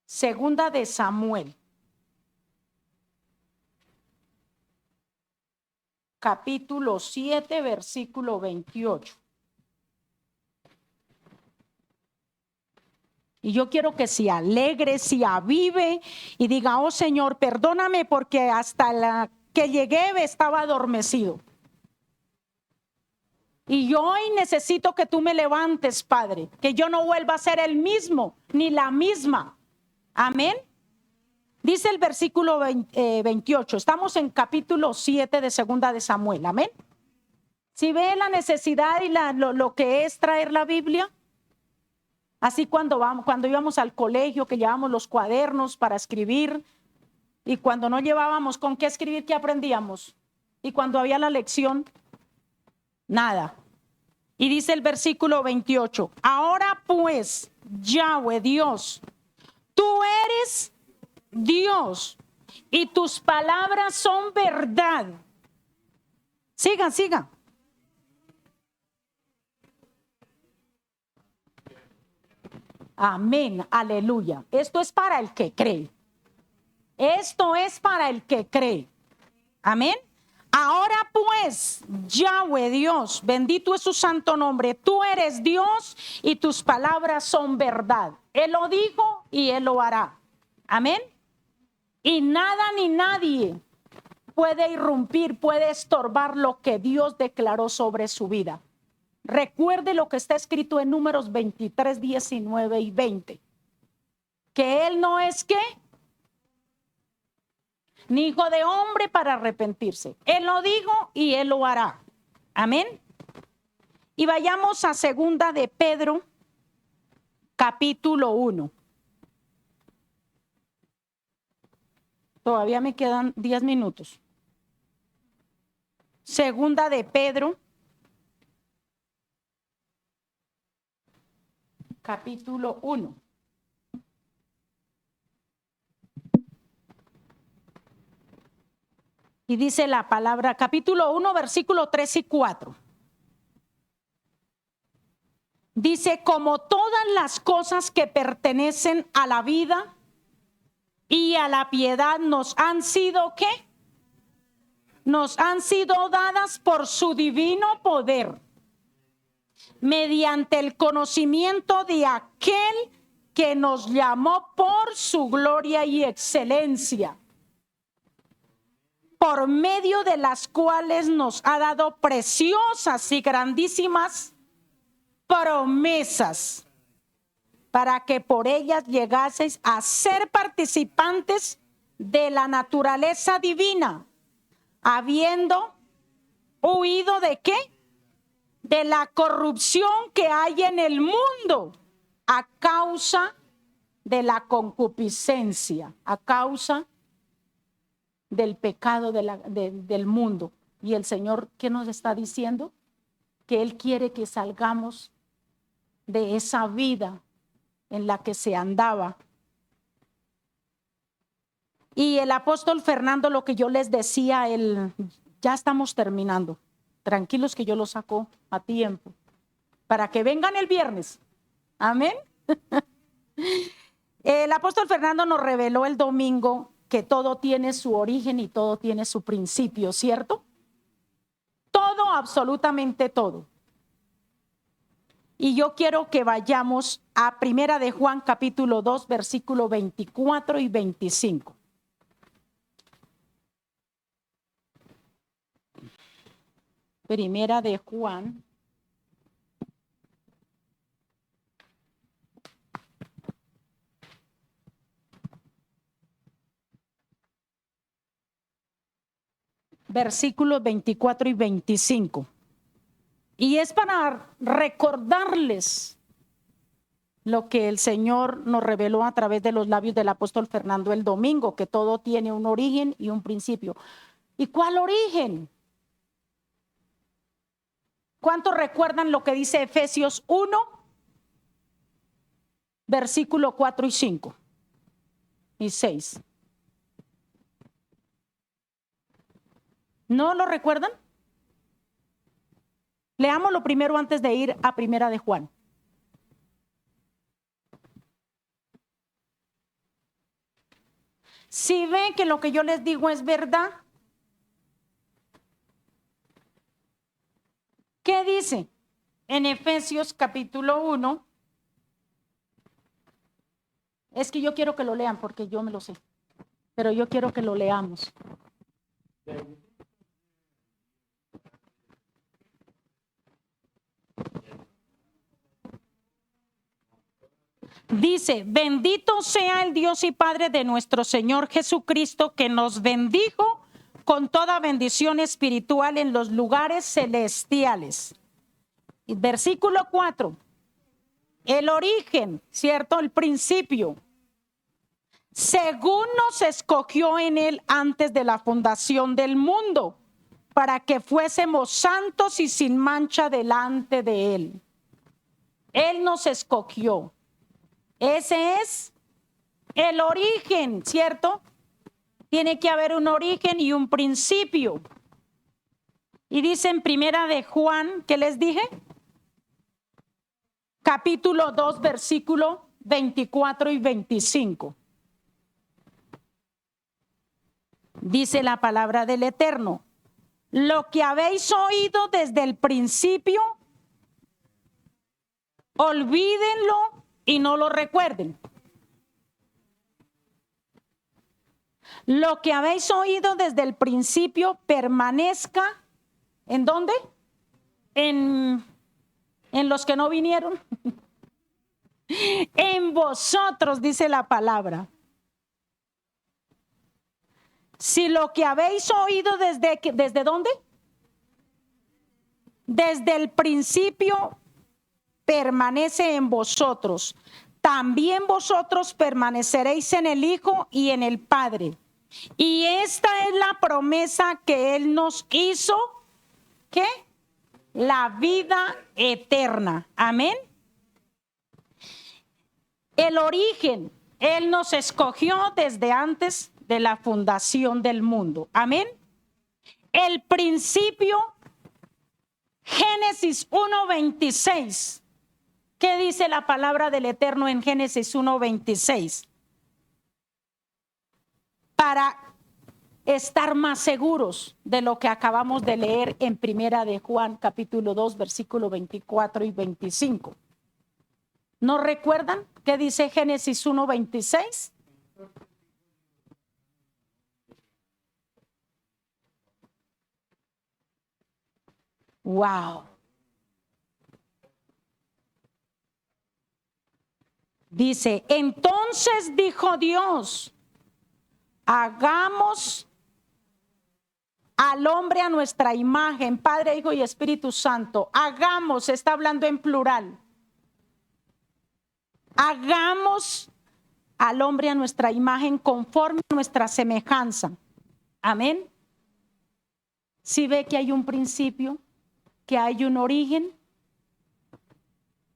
[SPEAKER 1] 2 de Samuel, capítulo 7, versículo 28. Y yo quiero que se alegre, se avive y diga, oh Señor, perdóname porque hasta la que llegué estaba adormecido. Y yo hoy necesito que tú me levantes, Padre, que yo no vuelva a ser el mismo ni la misma. Amén. Dice el versículo 28, estamos en capítulo 7 de 2 de Samuel. Amén. Si ve la necesidad y lo que es traer la Biblia. Así cuando íbamos al colegio, que llevábamos los cuadernos para escribir, y cuando no llevábamos con qué escribir, ¿qué aprendíamos? Y cuando había la lección, nada. Y dice el versículo 28, ahora pues, Yahweh Dios, tú eres Dios y tus palabras son verdad. Sigan. Amén, aleluya. Esto es para el que cree. Esto es para el que cree. Amén. Ahora pues, Yahweh Dios, bendito es su santo nombre. Tú eres Dios y tus palabras son verdad. Él lo dijo y Él lo hará. Amén. Y nada ni nadie puede irrumpir, puede estorbar lo que Dios declaró sobre su vida. Recuerde lo que está escrito en Números 23, 19 y 20. Que Él no es ¿qué? Ni hijo de hombre para arrepentirse. Él lo dijo y Él lo hará. Amén. Y vayamos a 2 de Pedro, capítulo 1. Todavía me quedan 10 minutos. 2 de Pedro, capítulo 1. Y dice la palabra, capítulo 1, versículo 3 y 4. Dice, como todas las cosas que pertenecen a la vida y a la piedad nos han sido, ¿qué? Nos han sido dadas por su divino poder, mediante el conocimiento de aquel que nos llamó por su gloria y excelencia, por medio de las cuales nos ha dado preciosas y grandísimas promesas, para que por ellas llegaseis a ser participantes de la naturaleza divina, habiendo huido ¿de qué? De la corrupción que hay en el mundo a causa de la concupiscencia, a causa del pecado del mundo. Y el Señor, ¿qué nos está diciendo? Que Él quiere que salgamos de esa vida en la que se andaba. Y el apóstol Fernando, lo que yo les decía, ya estamos terminando. Tranquilos que yo lo saco a tiempo, para que vengan el viernes. Amén. El apóstol Fernando nos reveló el domingo que todo tiene su origen y todo tiene su principio, ¿cierto? Todo, absolutamente todo. Y yo quiero que vayamos a Primera de Juan, capítulo 2, versículo 24 y 25. Primera de Juan. Versículos 24 y 25. Y es para recordarles lo que el Señor nos reveló a través de los labios del apóstol Fernando el domingo, que todo tiene un origen y un principio. ¿Y cuál origen? ¿Cuántos recuerdan lo que dice Efesios 1, versículo 4 y 5 y 6? ¿No lo recuerdan? Leámoslo primero antes de ir a Primera de Juan. Si ven que lo que yo les digo es verdad, ¿qué dice? En Efesios capítulo 1, es que yo quiero que lo lean porque yo me lo sé, pero yo quiero que lo leamos. Dice, bendito sea el Dios y Padre de nuestro Señor Jesucristo, que nos bendijo con toda bendición espiritual en los lugares celestiales. Y versículo 4, el origen, ¿cierto? El principio. Según nos escogió en él antes de la fundación del mundo, para que fuésemos santos y sin mancha delante de él. Él nos escogió. Ese es el origen, ¿cierto? Tiene que haber un origen y un principio. Y dice en Primera de Juan, ¿qué les dije? Capítulo 2, versículo 24 y 25. Dice la palabra del Eterno: lo que habéis oído desde el principio, olvídenlo y no lo recuerden. Lo que habéis oído desde el principio permanezca, ¿en dónde? En los que no vinieron. En vosotros, dice la palabra. Si lo que habéis oído ¿desde dónde? Desde el principio permanece en vosotros, también vosotros permaneceréis en el Hijo y en el Padre. Y esta es la promesa que Él nos hizo, ¿qué? La vida eterna. Amén. El origen, Él nos escogió desde antes de la fundación del mundo. Amén. El principio, Génesis 1:26. ¿Qué dice la palabra del Eterno en Génesis 1:26? Para estar más seguros de lo que acabamos de leer en Primera de Juan, capítulo 2, versículo 24 y 25. ¿No recuerdan qué dice Génesis 1:26? Wow. Dice, entonces dijo Dios, hagamos al hombre a nuestra imagen, Padre, Hijo y Espíritu Santo. Hagamos, está hablando en plural. Hagamos al hombre a nuestra imagen conforme a nuestra semejanza. Amén. ¿Sí ve que hay un principio, que hay un origen?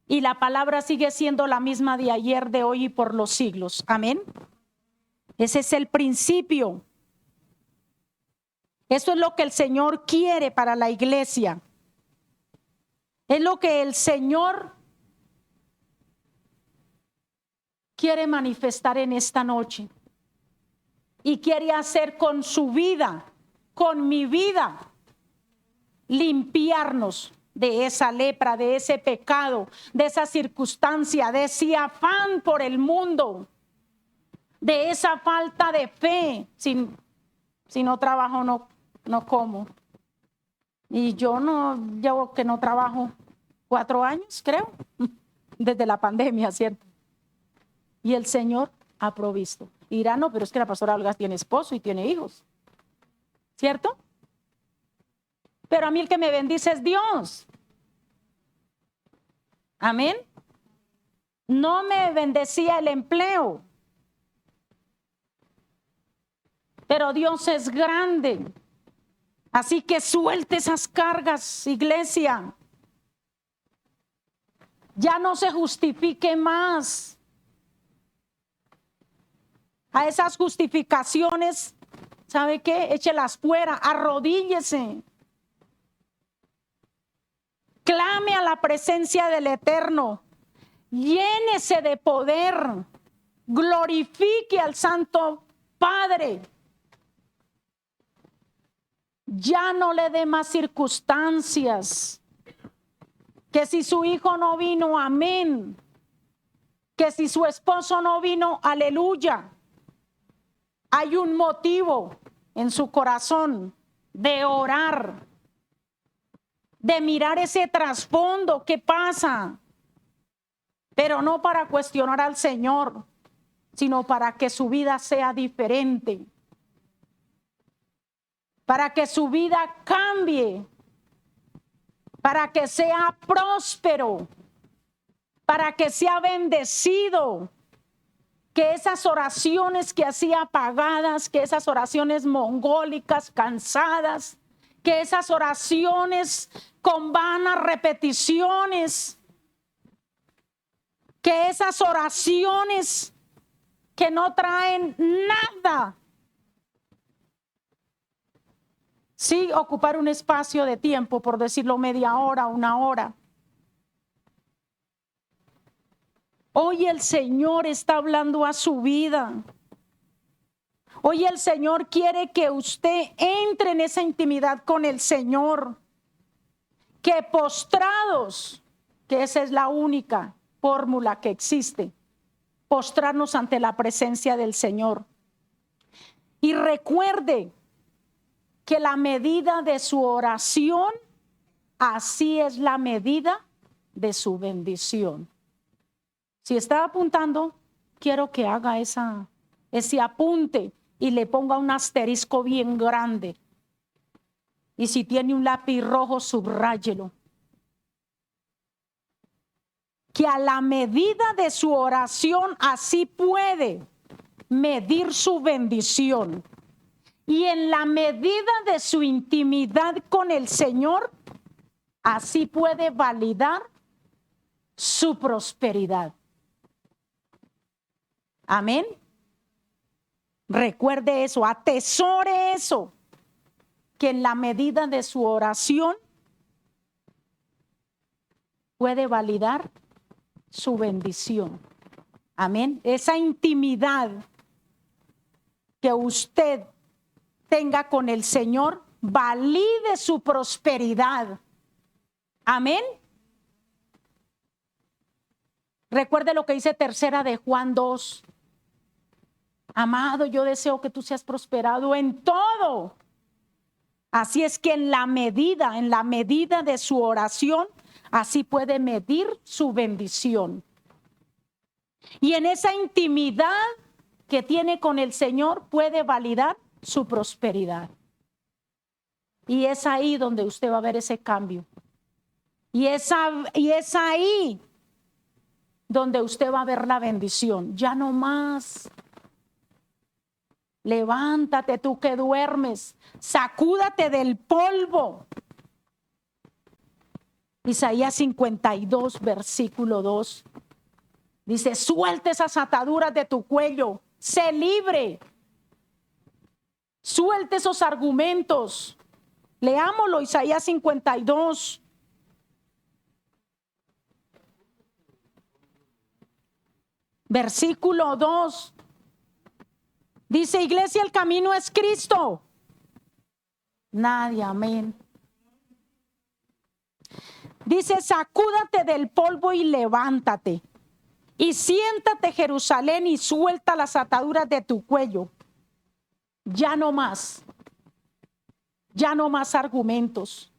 [SPEAKER 1] Y la palabra sigue siendo la misma de ayer, de hoy y por los siglos. Amén. Ese es el principio. Eso es lo que el Señor quiere para la iglesia. Es lo que el Señor quiere manifestar en esta noche. Y quiere hacer con su vida, con mi vida, limpiarnos de esa lepra, de ese pecado, de esa circunstancia, de ese afán por el mundo, de esa falta de fe. Si no trabajo, no como. Y yo llevo que no trabajo 4 años, creo, desde la pandemia, ¿cierto? Y el Señor ha provisto. Y dirá, no, pero es que la pastora Olga tiene esposo y tiene hijos, ¿cierto? Pero a mí el que me bendice es Dios. Amén. No me bendecía el empleo. Pero Dios es grande. Así que suelte esas cargas, iglesia. Ya no se justifique más. A esas justificaciones, ¿sabe qué? Échelas fuera, arrodíllese. Clame a la presencia del Eterno. Llénese de poder. Glorifique al Santo Padre. Ya no le dé más circunstancias. Que si su hijo no vino, amén. Que si su esposo no vino, aleluya. Hay un motivo en su corazón de orar, de mirar ese trasfondo, ¿qué pasa? Pero no para cuestionar al Señor, sino para que su vida sea diferente, para que su vida cambie, para que sea próspero, para que sea bendecido. Que esas oraciones que hacía apagadas, que esas oraciones mongólicas, cansadas, que esas oraciones con vanas repeticiones, que esas oraciones que no traen nada. Sí, ocupar un espacio de tiempo, por decirlo media hora, 1 hora. Hoy el Señor está hablando a su vida. Hoy el Señor quiere que usted entre en esa intimidad con el Señor. Que postrados, que esa es la única fórmula que existe, postrarnos ante la presencia del Señor. Y recuerde que la medida de su oración, así es la medida de su bendición. Si está apuntando, quiero que haga ese apunte y le ponga un asterisco bien grande. Y si tiene un lápiz rojo, subráyelo. Que a la medida de su oración, así puede medir su bendición. Y en la medida de su intimidad con el Señor, así puede validar su prosperidad. Amén. Recuerde eso, atesore eso, que en la medida de su oración puede validar su bendición. Amén. Esa intimidad que usted tenga con el Señor valide su prosperidad. Amén. Recuerde lo que dice tercera de Juan 2. Amado, yo deseo que tú seas prosperado en todo. Así es que en la medida de su oración, así puede medir su bendición. Y en esa intimidad que tiene con el Señor puede validar su prosperidad. Y es ahí donde usted va a ver ese cambio. Y es ahí donde usted va a ver la bendición. Ya no más. Levántate tú que duermes, sacúdate del polvo. Isaías 52, versículo 2. Dice, suelta esas ataduras de tu cuello, sé libre. Suelte esos argumentos. Leámoslo, Isaías 52. Versículo 2. Dice, iglesia, el camino es Cristo. Nadie, amén. Dice, sacúdate del polvo y levántate. Y siéntate, Jerusalén, y suelta las ataduras de tu cuello. Ya no más. Ya no más argumentos.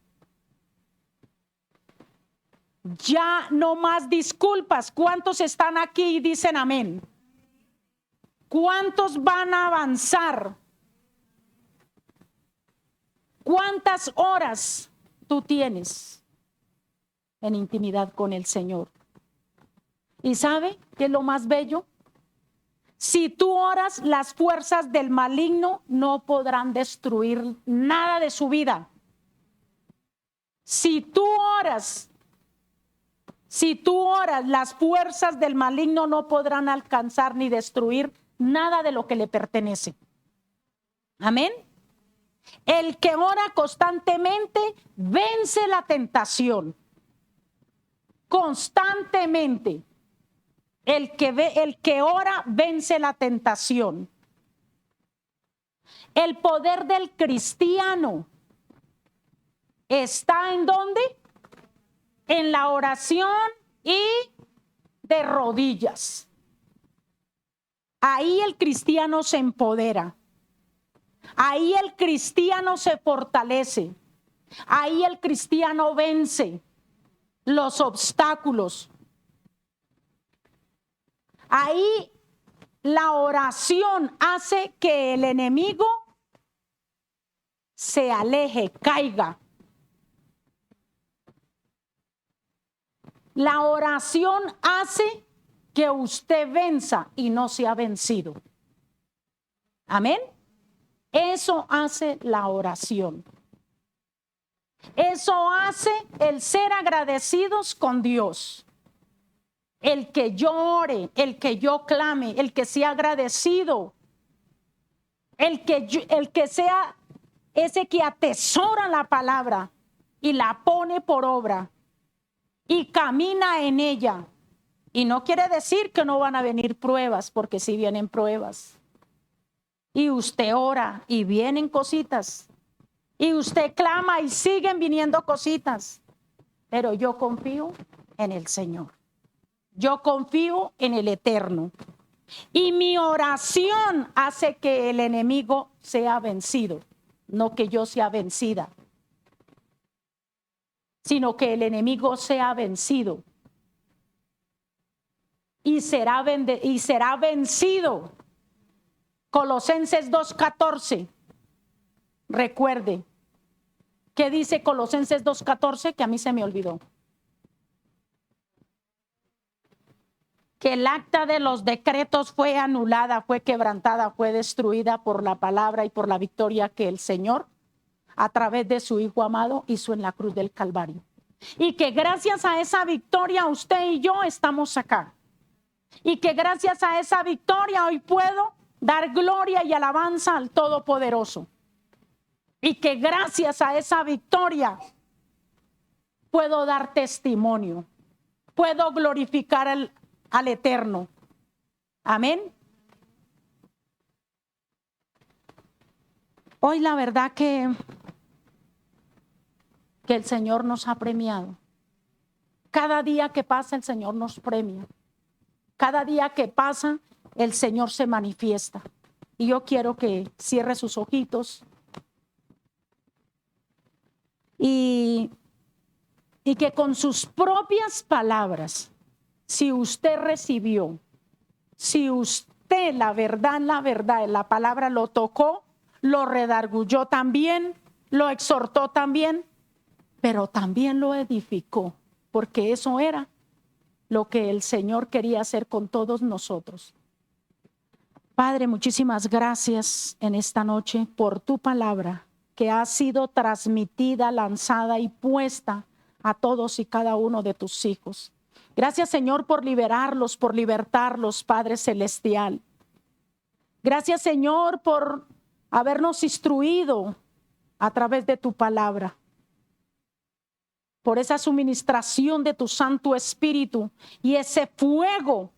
[SPEAKER 1] Ya no más disculpas. ¿Cuántos están aquí y dicen amén? ¿Cuántos van a avanzar? ¿Cuántas horas tú tienes en intimidad con el Señor? ¿Y sabe qué es lo más bello? Si tú oras, las fuerzas del maligno no podrán destruir nada de su vida. Si tú oras, las fuerzas del maligno no podrán alcanzar ni destruir nada de lo que le pertenece. Amén. El que ora constantemente vence la tentación. Constantemente. El que ora vence la tentación. El poder del cristiano está ¿en dónde? En la oración y de rodillas. Ahí el cristiano se empodera. Ahí el cristiano se fortalece. Ahí el cristiano vence los obstáculos. Ahí la oración hace que el enemigo se aleje, caiga. La oración hace que usted venza y no sea vencido. Amén. Eso hace la oración. Eso hace el ser agradecidos con Dios. El que yo ore, el que yo clame, el que sea agradecido, el que sea ese que atesora la palabra y la pone por obra y camina en ella. Y no quiere decir que no van a venir pruebas, porque sí vienen pruebas. Y usted ora y vienen cositas. Y usted clama y siguen viniendo cositas. Pero yo confío en el Señor. Yo confío en el Eterno. Y mi oración hace que el enemigo sea vencido. No que yo sea vencida, sino que el enemigo sea vencido. Y será vencido. Colosenses 2:14. Recuerde. ¿Qué dice Colosenses 2:14? Que a mí se me olvidó. Que el acta de los decretos fue anulada, fue quebrantada, fue destruida por la palabra y por la victoria que el Señor, a través de su Hijo amado, hizo en la cruz del Calvario. Y que gracias a esa victoria usted y yo estamos acá. Y que gracias a esa victoria hoy puedo dar gloria y alabanza al Todopoderoso. Y que gracias a esa victoria puedo dar testimonio. Puedo glorificar al Eterno. Amén. Hoy la verdad que el Señor nos ha premiado. Cada día que pasa el Señor nos premia. Cada día que pasa el Señor se manifiesta. Y yo quiero que cierre sus ojitos y que con sus propias palabras, si usted recibió, si usted la verdad, la palabra lo tocó, lo redarguyó también, lo exhortó también, pero también lo edificó, porque eso era lo que el Señor quería hacer con todos nosotros. Padre, muchísimas gracias en esta noche por tu palabra que ha sido transmitida, lanzada y puesta a todos y cada uno de tus hijos. Gracias, Señor, por liberarlos, por libertarlos, Padre Celestial. Gracias, Señor, por habernos instruido a través de tu palabra. Por esa suministración de tu Santo Espíritu y ese fuego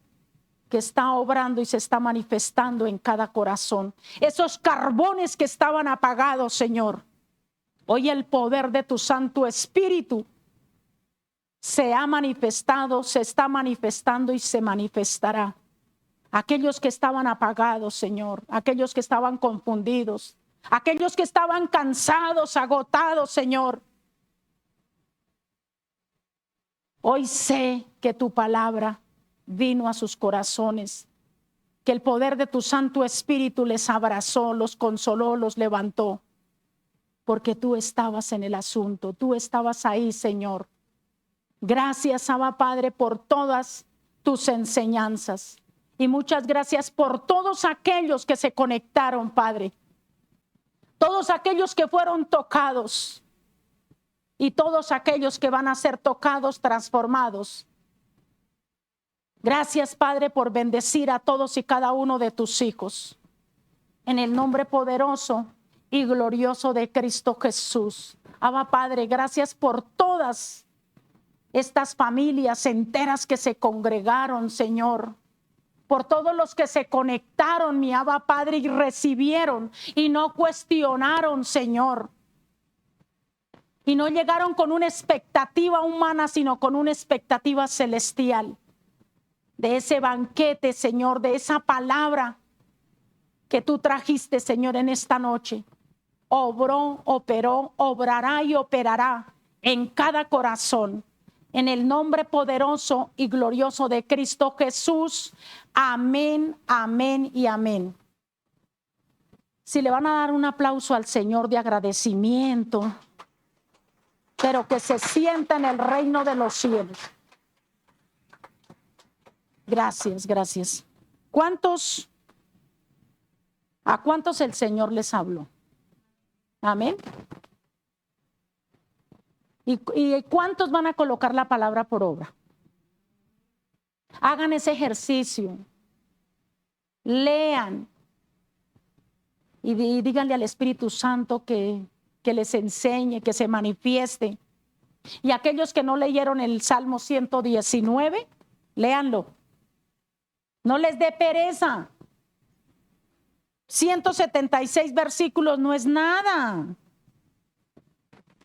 [SPEAKER 1] que está obrando y se está manifestando en cada corazón. Esos carbones que estaban apagados, Señor. Hoy el poder de tu Santo Espíritu se ha manifestado, se está manifestando y se manifestará. Aquellos que estaban apagados, Señor, aquellos que estaban confundidos, aquellos que estaban cansados, agotados, Señor. Hoy sé que tu palabra vino a sus corazones, que el poder de tu Santo Espíritu les abrazó, los consoló, los levantó, porque tú estabas en el asunto, tú estabas ahí, Señor. Gracias, Abba Padre, por todas tus enseñanzas y muchas gracias por todos aquellos que se conectaron, Padre, todos aquellos que fueron tocados y todos aquellos que van a ser tocados, transformados. Gracias, Padre, por bendecir a todos y cada uno de tus hijos. En el nombre poderoso y glorioso de Cristo Jesús. Abba, Padre, gracias por todas estas familias enteras que se congregaron, Señor. Por todos los que se conectaron, mi Abba, Padre, y recibieron y no cuestionaron, Señor. Y no llegaron con una expectativa humana, sino con una expectativa celestial. De ese banquete, Señor, de esa palabra que tú trajiste, Señor, en esta noche. Obró, operó, obrará y operará en cada corazón. En el nombre poderoso y glorioso de Cristo Jesús. Amén, amén y amén. Si le van a dar un aplauso al Señor de agradecimiento, pero que se sienta en el reino de los cielos. Gracias, gracias. ¿A cuántos el Señor les habló? Amén. ¿Y cuántos van a colocar la palabra por obra? Hagan ese ejercicio. Lean. Y díganle al Espíritu Santo que les enseñe, que se manifieste. Y aquellos que no leyeron el Salmo 119, léanlo. No les dé pereza. 176 versículos no es nada.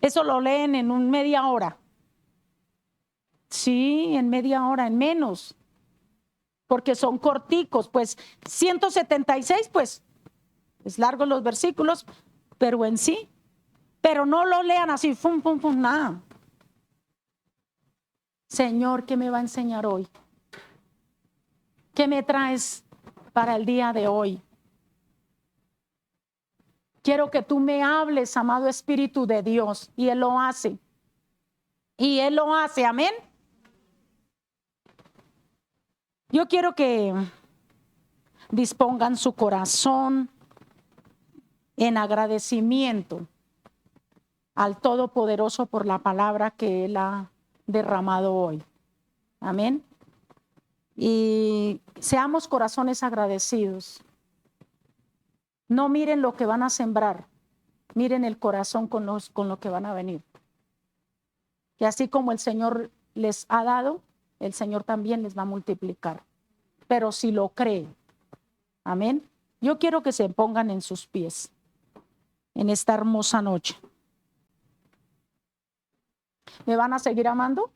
[SPEAKER 1] Eso lo leen en media hora. Sí, en media hora, en menos. Porque son corticos. Pues 176, pues, es largo los versículos, pero en sí. Pero no lo lean así, fum, fum, fum, nada. Señor, ¿qué me va a enseñar hoy? ¿Qué me traes para el día de hoy? Quiero que tú me hables, amado Espíritu de Dios, y Él lo hace. Y Él lo hace, amén. Yo quiero que dispongan su corazón en agradecimiento al Todopoderoso por la palabra que Él ha derramado hoy. Amén. Y seamos corazones agradecidos. No miren lo que van a sembrar, miren el corazón con lo que van a venir. Que así como el Señor les ha dado, el Señor también les va a multiplicar. Pero si lo creen, amén. Yo quiero que se pongan en sus pies en esta hermosa noche. ¿Me van a seguir amando?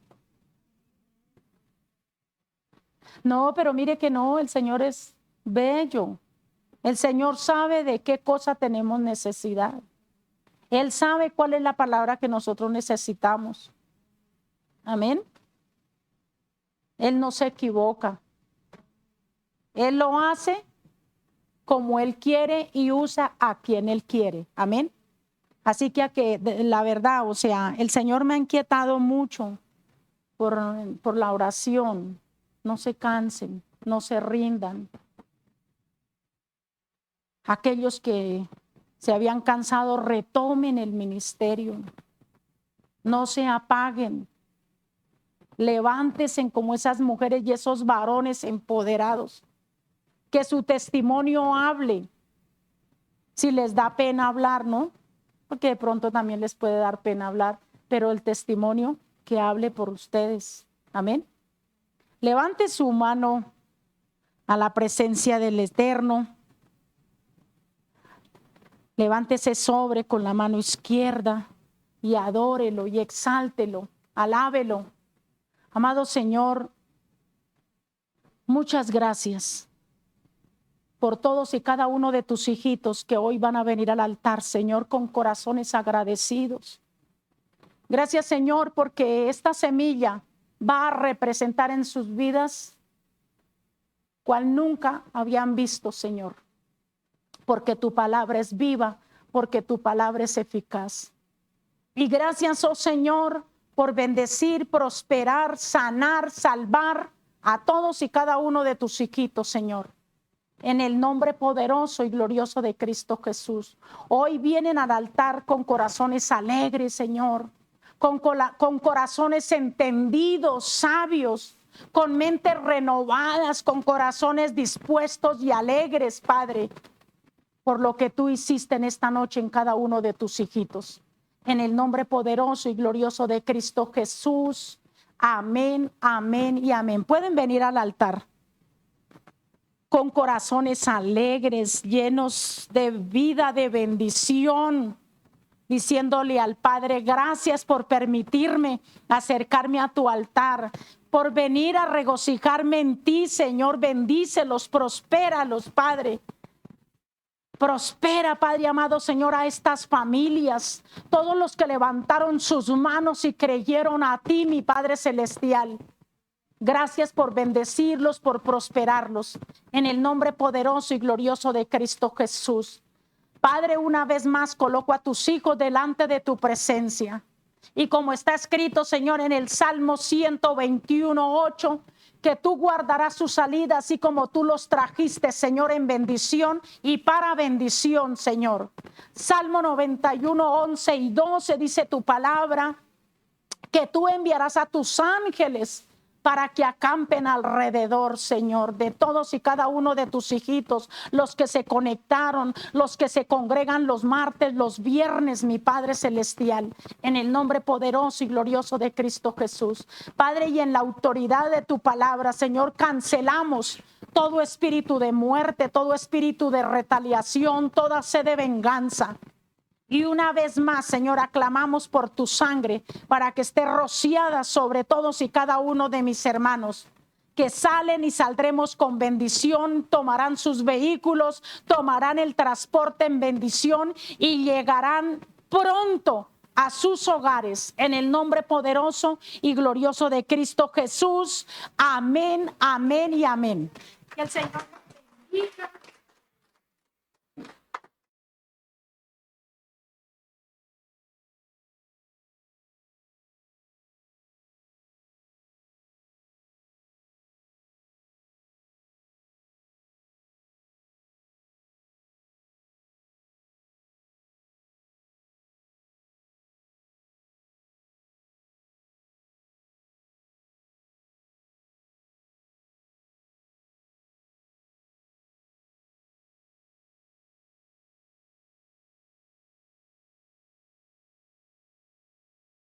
[SPEAKER 1] No, pero mire que no, el Señor es bello. El Señor sabe de qué cosa tenemos necesidad. Él sabe cuál es la palabra que nosotros necesitamos. Amén. Él no se equivoca. Él lo hace como Él quiere y usa a quien Él quiere. Amén. Así que la verdad, o sea, el Señor me ha inquietado mucho por la oración. No se cansen, no se rindan. Aquellos que se habían cansado, retomen el ministerio. No se apaguen. Levántense como esas mujeres y esos varones empoderados. Que su testimonio hable. Si les da pena hablar, ¿no? Porque de pronto también les puede dar pena hablar, pero el testimonio que hable por ustedes. Amén. Levante su mano a la presencia del Eterno. Levántese sobre con la mano izquierda y adórelo y exáltelo, alábelo. Amado Señor, muchas gracias por todos y cada uno de tus hijitos que hoy van a venir al altar, Señor, con corazones agradecidos. Gracias, Señor, porque esta semilla va a representar en sus vidas cual nunca habían visto, Señor. Porque tu palabra es viva, porque tu palabra es eficaz. Y gracias, oh Señor, por bendecir, prosperar, sanar, salvar a todos y cada uno de tus hijitos, Señor. En el nombre poderoso y glorioso de Cristo Jesús. Hoy vienen al altar con corazones alegres, Señor. Con corazones entendidos, sabios, con mentes renovadas, con corazones dispuestos y alegres, Padre, por lo que tú hiciste en esta noche en cada uno de tus hijitos. En el nombre poderoso y glorioso de Cristo Jesús. Amén, amén y amén. Pueden venir al altar con corazones alegres, llenos de vida, de bendición, diciéndole al Padre, gracias por permitirme acercarme a tu altar, por venir a regocijarme en ti, Señor. Bendícelos, prospéralos, Padre. Prospera, Padre amado, Señor, a estas familias, todos los que levantaron sus manos y creyeron a ti, mi Padre celestial. Gracias por bendecirlos, por prosperarlos, en el nombre poderoso y glorioso de Cristo Jesús. Padre, una vez más coloco a tus hijos delante de tu presencia. Y como está escrito, Señor, en el Salmo 121:8, que tú guardarás su salida así como tú los trajiste, Señor, en bendición y para bendición, Señor. Salmo 91:11 y 12 dice tu palabra, que tú enviarás a tus ángeles para que acampen alrededor, Señor, de todos y cada uno de tus hijitos, los que se conectaron, los que se congregan los martes, los viernes, mi Padre celestial, en el nombre poderoso y glorioso de Cristo Jesús. Padre, y en la autoridad de tu palabra, Señor, cancelamos todo espíritu de muerte, todo espíritu de retaliación, toda sed de venganza. Y una vez más, Señor, aclamamos por tu sangre para que esté rociada sobre todos y cada uno de mis hermanos, que salen y saldremos con bendición, tomarán sus vehículos, tomarán el transporte en bendición y llegarán pronto a sus hogares en el nombre poderoso y glorioso de Cristo Jesús. Amén, amén y amén. Que el Señor bendiga.